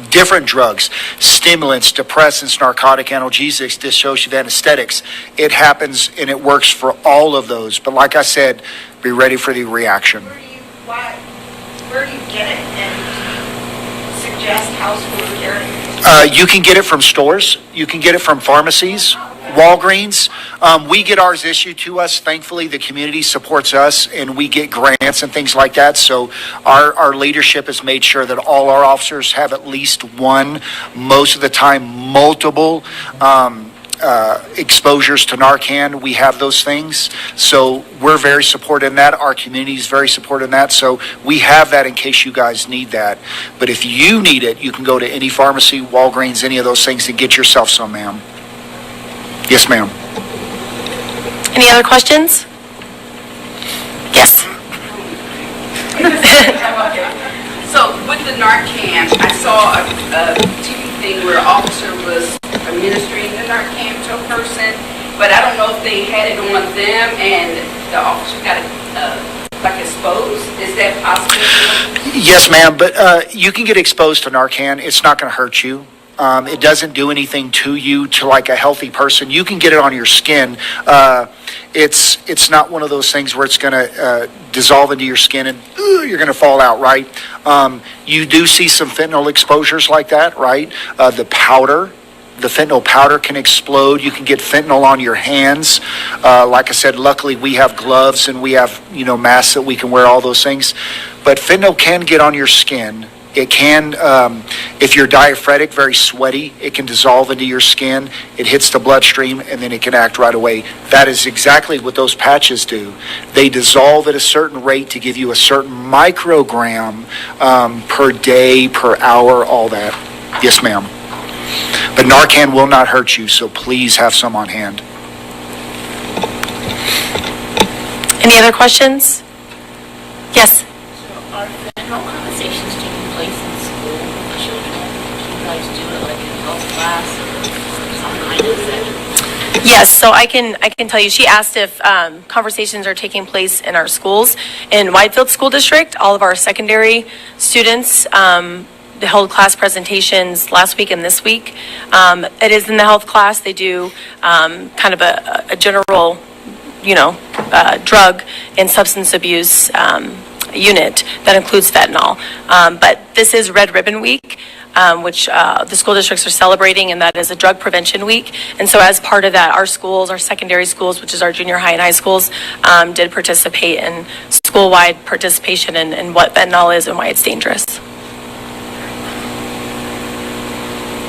different drugs, stimulants, depressants, narcotic analgesics, dissociative anesthetics. It happens and it works for all of those. But like I said, be ready for the reaction. Where do you get it, and suggest household care? You can get it from stores. You can get it from pharmacies, Walgreens. We get ours issued to us. Thankfully, the community supports us, and we get grants and things like that. So our leadership has made sure that all our officers have at least one, most of the time multiple exposures to Narcan. We have those things. So we're very supportive in that. Our community is very supportive in that. So we have that in case you guys need that. But if you need it, you can go to any pharmacy, Walgreens, any of those things and get yourself some, ma'am. Yes, ma'am. Any other questions? Yes. So with the Narcan, I saw a TV thing where an officer was administering the Narcan to a person, but I don't know if they had it on them and the officer got exposed. Is that possible? Yes, ma'am. But you can get exposed to Narcan. It's not going to hurt you. It doesn't do anything to you, to like a healthy person. You can get it on your skin. It's not one of those things where it's going to dissolve into your skin and you're going to fall out, right? You do see some fentanyl exposures like that, right? The fentanyl powder can explode. You can get fentanyl on your hands. Like I said, luckily we have gloves and we have, masks that we can wear, all those things. But fentanyl can get on your skin. It can, if you're diaphoretic, very sweaty, it can dissolve into your skin. It hits the bloodstream, and then it can act right away. That is exactly what those patches do. They dissolve at a certain rate to give you a certain microgram per day, per hour, all that. Yes, ma'am. But Narcan will not hurt you, so please have some on hand. Any other questions? Yes. Are fentanyl conversations taking place in school with children? Do you guys do it like in health class or some kind of setting? Yes, so I can tell you, she asked if conversations are taking place in our schools. In Widefield School District, all of our secondary students they held class presentations last week and this week. It is in the health class. They do kind of a general, drug and substance abuse unit that includes fentanyl. But this is Red Ribbon Week, which the school districts are celebrating, and that is a drug prevention week. And so as part of that, our schools, our secondary schools, which is our junior high and high schools, did participate in school-wide participation in what fentanyl is and why it's dangerous.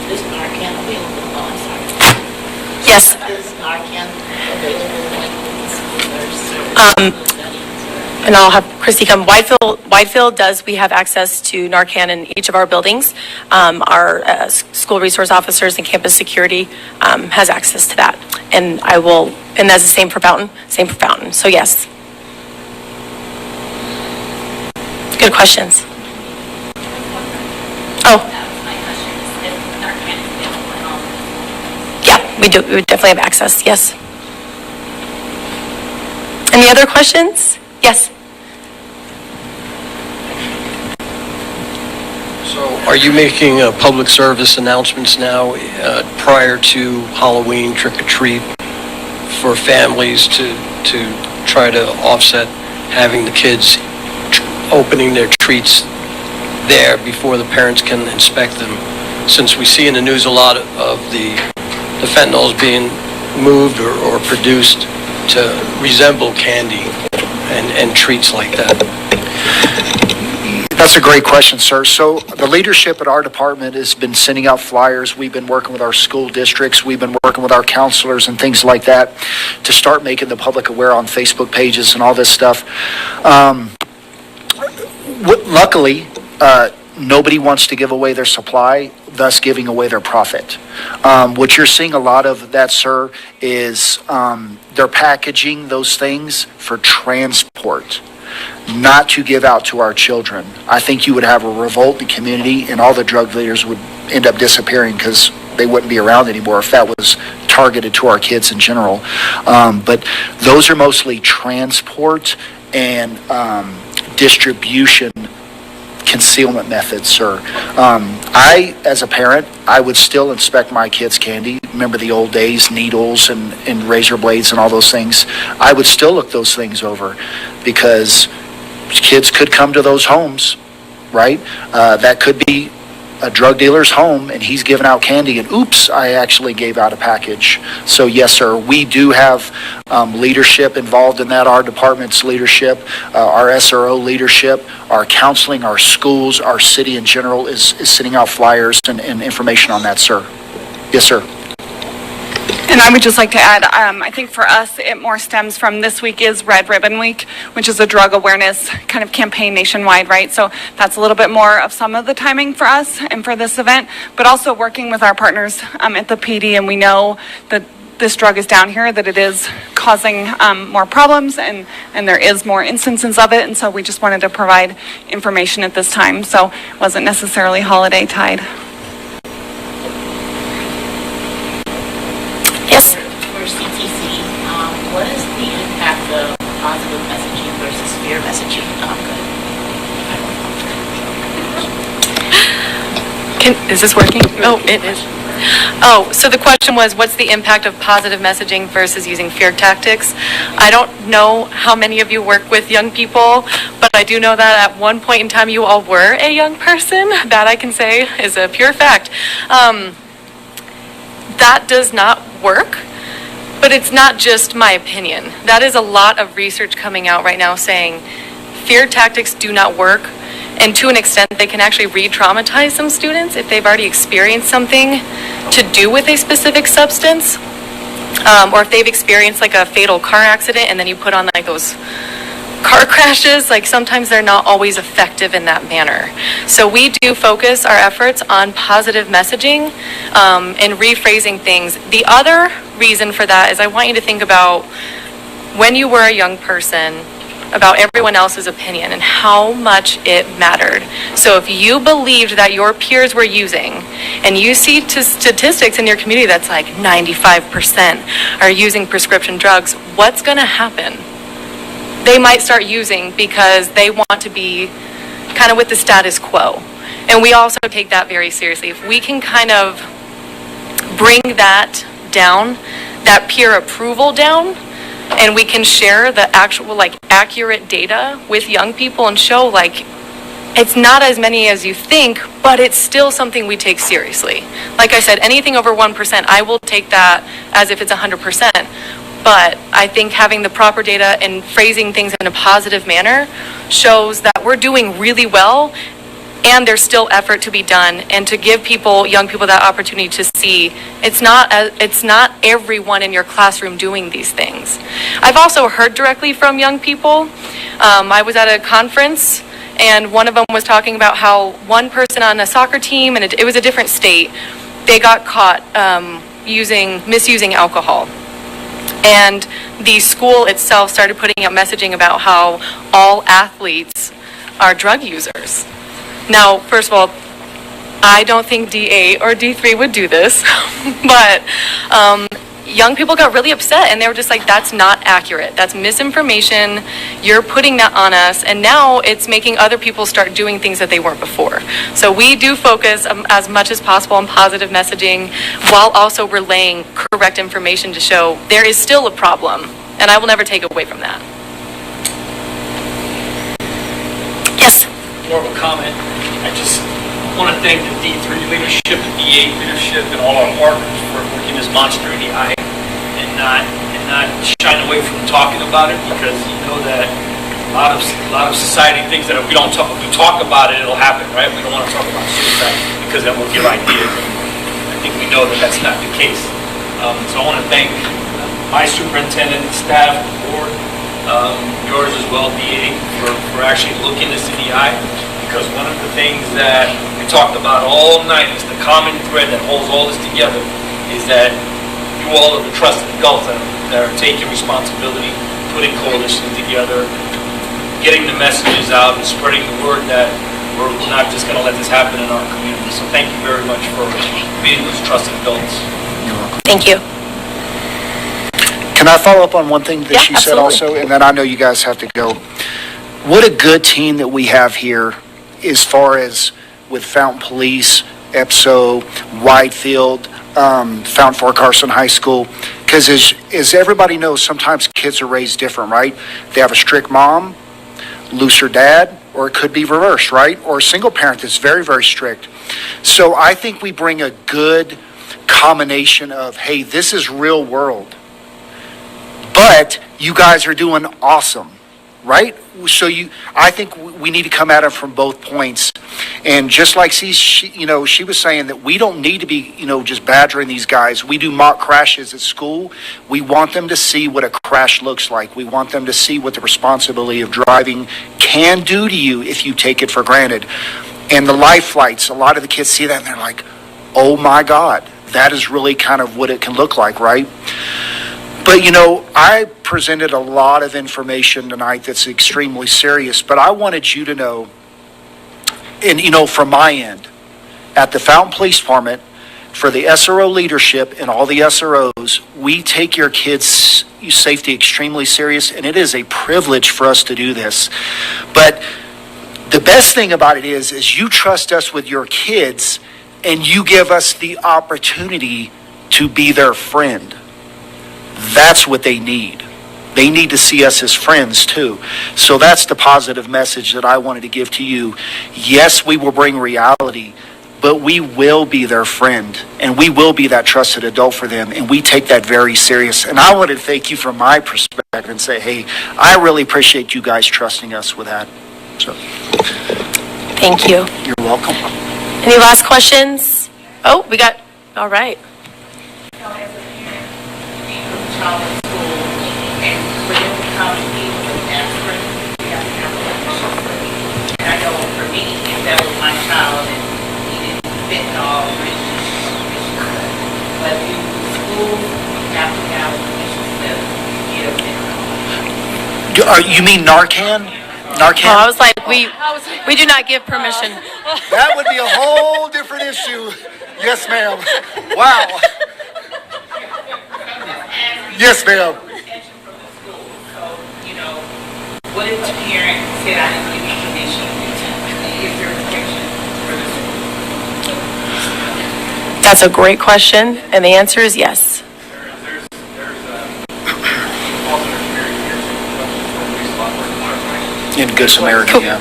Is Narcan available? Oh, I'm sorry. Yes. Is Narcan available like in the school nurse? and I'll have Christy come. Widefield does, we have access to Narcan in each of our buildings. Our school resource officers and campus security has access to that. And and that's the same for Fountain, So yes. Good questions. Oh. My question is if Narcan is available in all of this. Yeah, we do. We would definitely have access. Yes. Any other questions? Yes. So are you making public service announcements now prior to Halloween trick-or-treat for families to try to offset having the kids opening their treats there before the parents can inspect them? Since we see in the news a lot of the fentanyls being moved or produced to resemble candy and treats like that. That's a great question, sir. So the leadership at our department has been sending out flyers. We've been working with our school districts. We've been working with our counselors and things like that to start making the public aware on Facebook pages and all this stuff. Luckily, nobody wants to give away their supply, thus giving away their profit. What you're seeing a lot of that, sir, is they're packaging those things for transport, not to give out to our children. I think you would have a revolt in the community and all the drug dealers would end up disappearing because they wouldn't be around anymore if that was targeted to our kids in general. But those are mostly transport and distribution concealment methods, sir. I, as a parent, I would still inspect my kids' candy. Remember the old days, needles and razor blades and all those things. I would still look those things over because kids could come to those homes, right? That could be a drug dealer's home and he's giving out candy and oops, I actually gave out a package. So yes, sir, we do have leadership involved in that. Our department's leadership, our SRO leadership, our counseling, our schools, our city in general is sending out flyers and information on that, sir. Yes, sir. And I would just like to add, I think for us, it more stems from this week is Red Ribbon Week, which is a drug awareness kind of campaign nationwide, right? So that's a little bit more of some of the timing for us and for this event, but also working with our partners at the PD, and we know that this drug is down here, that it is causing more problems, and there is more instances of it, and so we just wanted to provide information at this time, so it wasn't necessarily holiday tied. Yes. For CTC, what is the impact of positive messaging versus fear messaging? Is this working? Oh, it is. Oh, so the question was, what's the impact of positive messaging versus using fear tactics? I don't know how many of you work with young people, but I do know that at one point in time you all were a young person. That I can say is a pure fact. That does not work, but it's not just my opinion. That is a lot of research coming out right now saying fear tactics do not work, and to an extent they can actually re-traumatize some students if they've already experienced something to do with a specific substance, or if they've experienced like a fatal car accident and then you put on like those car crashes, like sometimes they're not always effective in that manner. So we do focus our efforts on positive messaging and rephrasing things. The other reason for that is I want you to think about when you were a young person, about everyone else's opinion and how much it mattered. So if you believed that your peers were using, and you see statistics in your community that's like 95% are using prescription drugs, what's going to happen? They might start using because they want to be kind of with the status quo. And we also take that very seriously. If we can kind of bring that down, that peer approval down, and we can share the actual like accurate data with young people and show like it's not as many as you think, but it's still something we take seriously. Like I said, anything over 1%, I will take that as if it's 100%. But I think having the proper data and phrasing things in a positive manner shows that we're doing really well, and there's still effort to be done, and to give people, young people, that opportunity to see it's not everyone in your classroom doing these things. I've also heard directly from young people I was at a conference, and one of them was talking about how one person on a soccer team, and it was a different state, they got caught misusing alcohol. And the school itself started putting out messaging about how all athletes are drug users. Now, first of all, I don't think D8 or D3 would do this, but young people got really upset, and they were just like, that's not accurate. That's misinformation. You're putting that on us, and now it's making other people start doing things that they weren't before. So we do focus as much as possible on positive messaging while also relaying correct information to show there is still a problem, and I will never take away from that. Yes. More of a comment. I just want to thank the D3 leadership, the D8 leadership, and all our partners for looking this monster in the eye and not shying away from talking about it, because you know that a lot of society thinks that if we talk about it, it'll happen, right? We don't want to talk about suicide because that will give ideas. I think we know that that's not the case. So I want to thank my superintendent, staff, the board, yours as well, D8, for actually looking this in the eye. Because one of the things that we talked about all night is the common thread that holds all this together is that you all are the trusted adults that are taking responsibility, putting coalitions together, getting the messages out, and spreading the word that we're not just going to let this happen in our community. So thank you very much for being those trusted adults. Thank you. Can I follow up on one thing that she said absolutely. also? And then I know you guys have to go. What a good team that we have here as far as with Fountain Police, EPSO, Widefield, Fountain-Fort Carson High School. Because as everybody knows, sometimes kids are raised different, right? They have a strict mom, looser dad, or it could be reversed, right? Or a single parent that's very, very strict. So I think we bring a good combination of, hey, this is real world, but you guys are doing awesome, right? So I think we need to come at it from both points. And just like she was saying that we don't need to be, just badgering these guys. We do mock crashes at school. We want them to see what a crash looks like. We want them to see what the responsibility of driving can do to you if you take it for granted. And the life flights, a lot of the kids see that and they're like, oh my God, that is really kind of what it can look like, right? But, I presented a lot of information tonight that's extremely serious, but I wanted you to know, and, from my end, at the Fountain Police Department, for the SRO leadership and all the SROs, we take your kids' safety extremely serious, and it is a privilege for us to do this. But the best thing about it is you trust us with your kids, and you give us the opportunity to be their friend. That's what they need. They need to see us as friends too. So that's the positive message that I wanted to give to you. Yes, we will bring reality, but we will be their friend, and we will be that trusted adult for them, and we take that very serious. And I want to thank you from my perspective and say, hey, I really appreciate you guys trusting us with that. So, Thank you. You're welcome. Any last questions? Oh, all right. Child in school, and for them to come to me with an aspirin, we have to have a relationship. And I know for me, if that was my child and he didn't fit all but in school, you have to have a permission slip to get a fentanyl. You mean Narcan? Narcan? Oh, I was like, we do not give permission. That would be a whole different issue. Yes, ma'am. Wow. Yes, ma'am. What if a parent said, I didn't give you permission? Is there protection for the school? That's a great question, and the answer is yes. In Good Samaritan, yeah.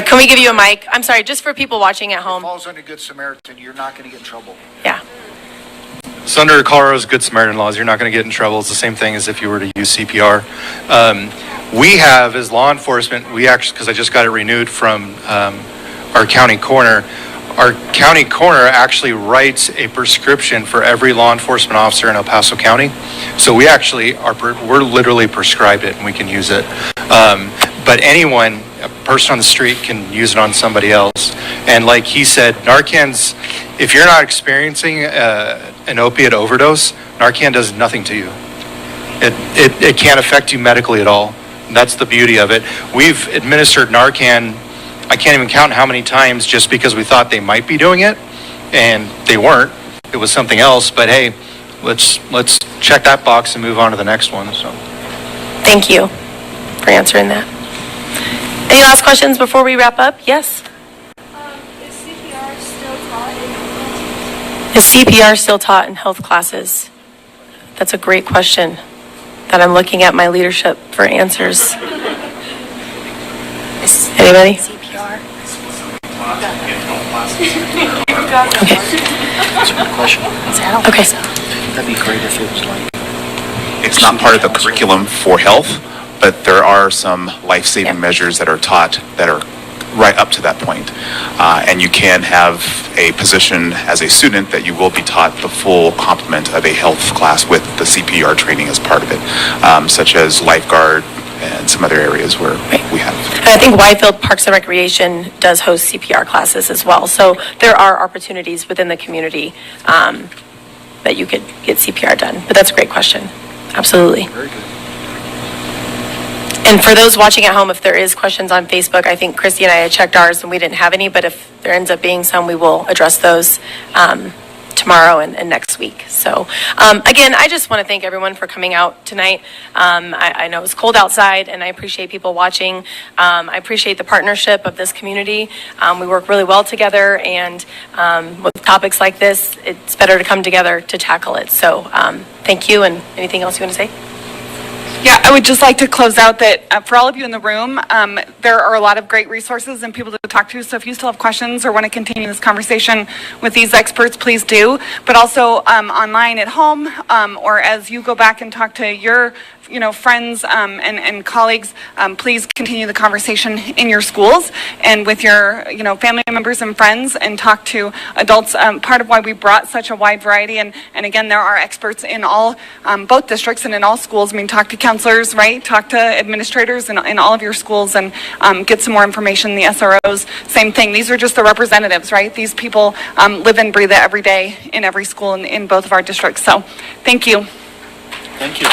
Can we give you a mic? I'm sorry, just for people watching at home. If it falls under Good Samaritan, you're not going to get in trouble. Yeah. So under Colorado's Good Samaritan laws, you're not going to get in trouble. It's the same thing as if you were to use CPR. We have, as law enforcement, we actually, because I just got it renewed from our county coroner, our county coroner actually writes a prescription for every law enforcement officer in El Paso County. So we actually we're literally prescribed it and we can use it. But anyone, a person on the street can use it on somebody else. And like he said, Narcan's, if you're not experiencing an opiate overdose, Narcan does nothing to you. It can't affect you medically at all. And that's the beauty of it. We've administered Narcan, I can't even count how many times, just because we thought they might be doing it, and they weren't. It was something else. But hey, let's check that box and move on to the next one. So, Thank you for answering that. Any last questions before we wrap up? Yes? Is CPR still taught in health Is CPR still taught in health classes? That's a great question that I'm looking at my leadership for answers. Anybody? CPR. Okay. That's a good question. Okay. That'd be great if it was like. It's not part of the curriculum for health, but there are some life-saving measures that are taught that are right up to that point. And you can have a position as a student that you will be taught the full complement of a health class with the CPR training as part of it, such as lifeguard and some other areas where we have. And I think Widefield Parks and Recreation does host CPR classes as well. So there are opportunities within the community that you could get CPR done. But that's a great question. Absolutely. Very good. And for those watching at home, if there is questions on Facebook, I think Christy and I had checked ours and we didn't have any, but if there ends up being some, we will address those tomorrow and next week. So again, I just want to thank everyone for coming out tonight. I know it's cold outside and I appreciate people watching. I appreciate the partnership of this community. We work really well together, and with topics like this, it's better to come together to tackle it. So thank you, and anything else you want to say? Yeah, I would just like to close out that for all of you in the room, there are a lot of great resources and people to talk to. So if you still have questions or want to continue this conversation with these experts, please do. But also online at home, or as you go back and talk to your friends and colleagues, please continue the conversation in your schools and with your family members and friends, and talk to adults. Part of why we brought such a wide variety, and again, there are experts in all both districts and in all schools. I mean, talk to counselors, right? Talk to administrators in all of your schools, and get some more information. The SROs, same thing. These are just the representatives, right? These people live and breathe it every day in every school in both of our districts. So thank you. Thank you.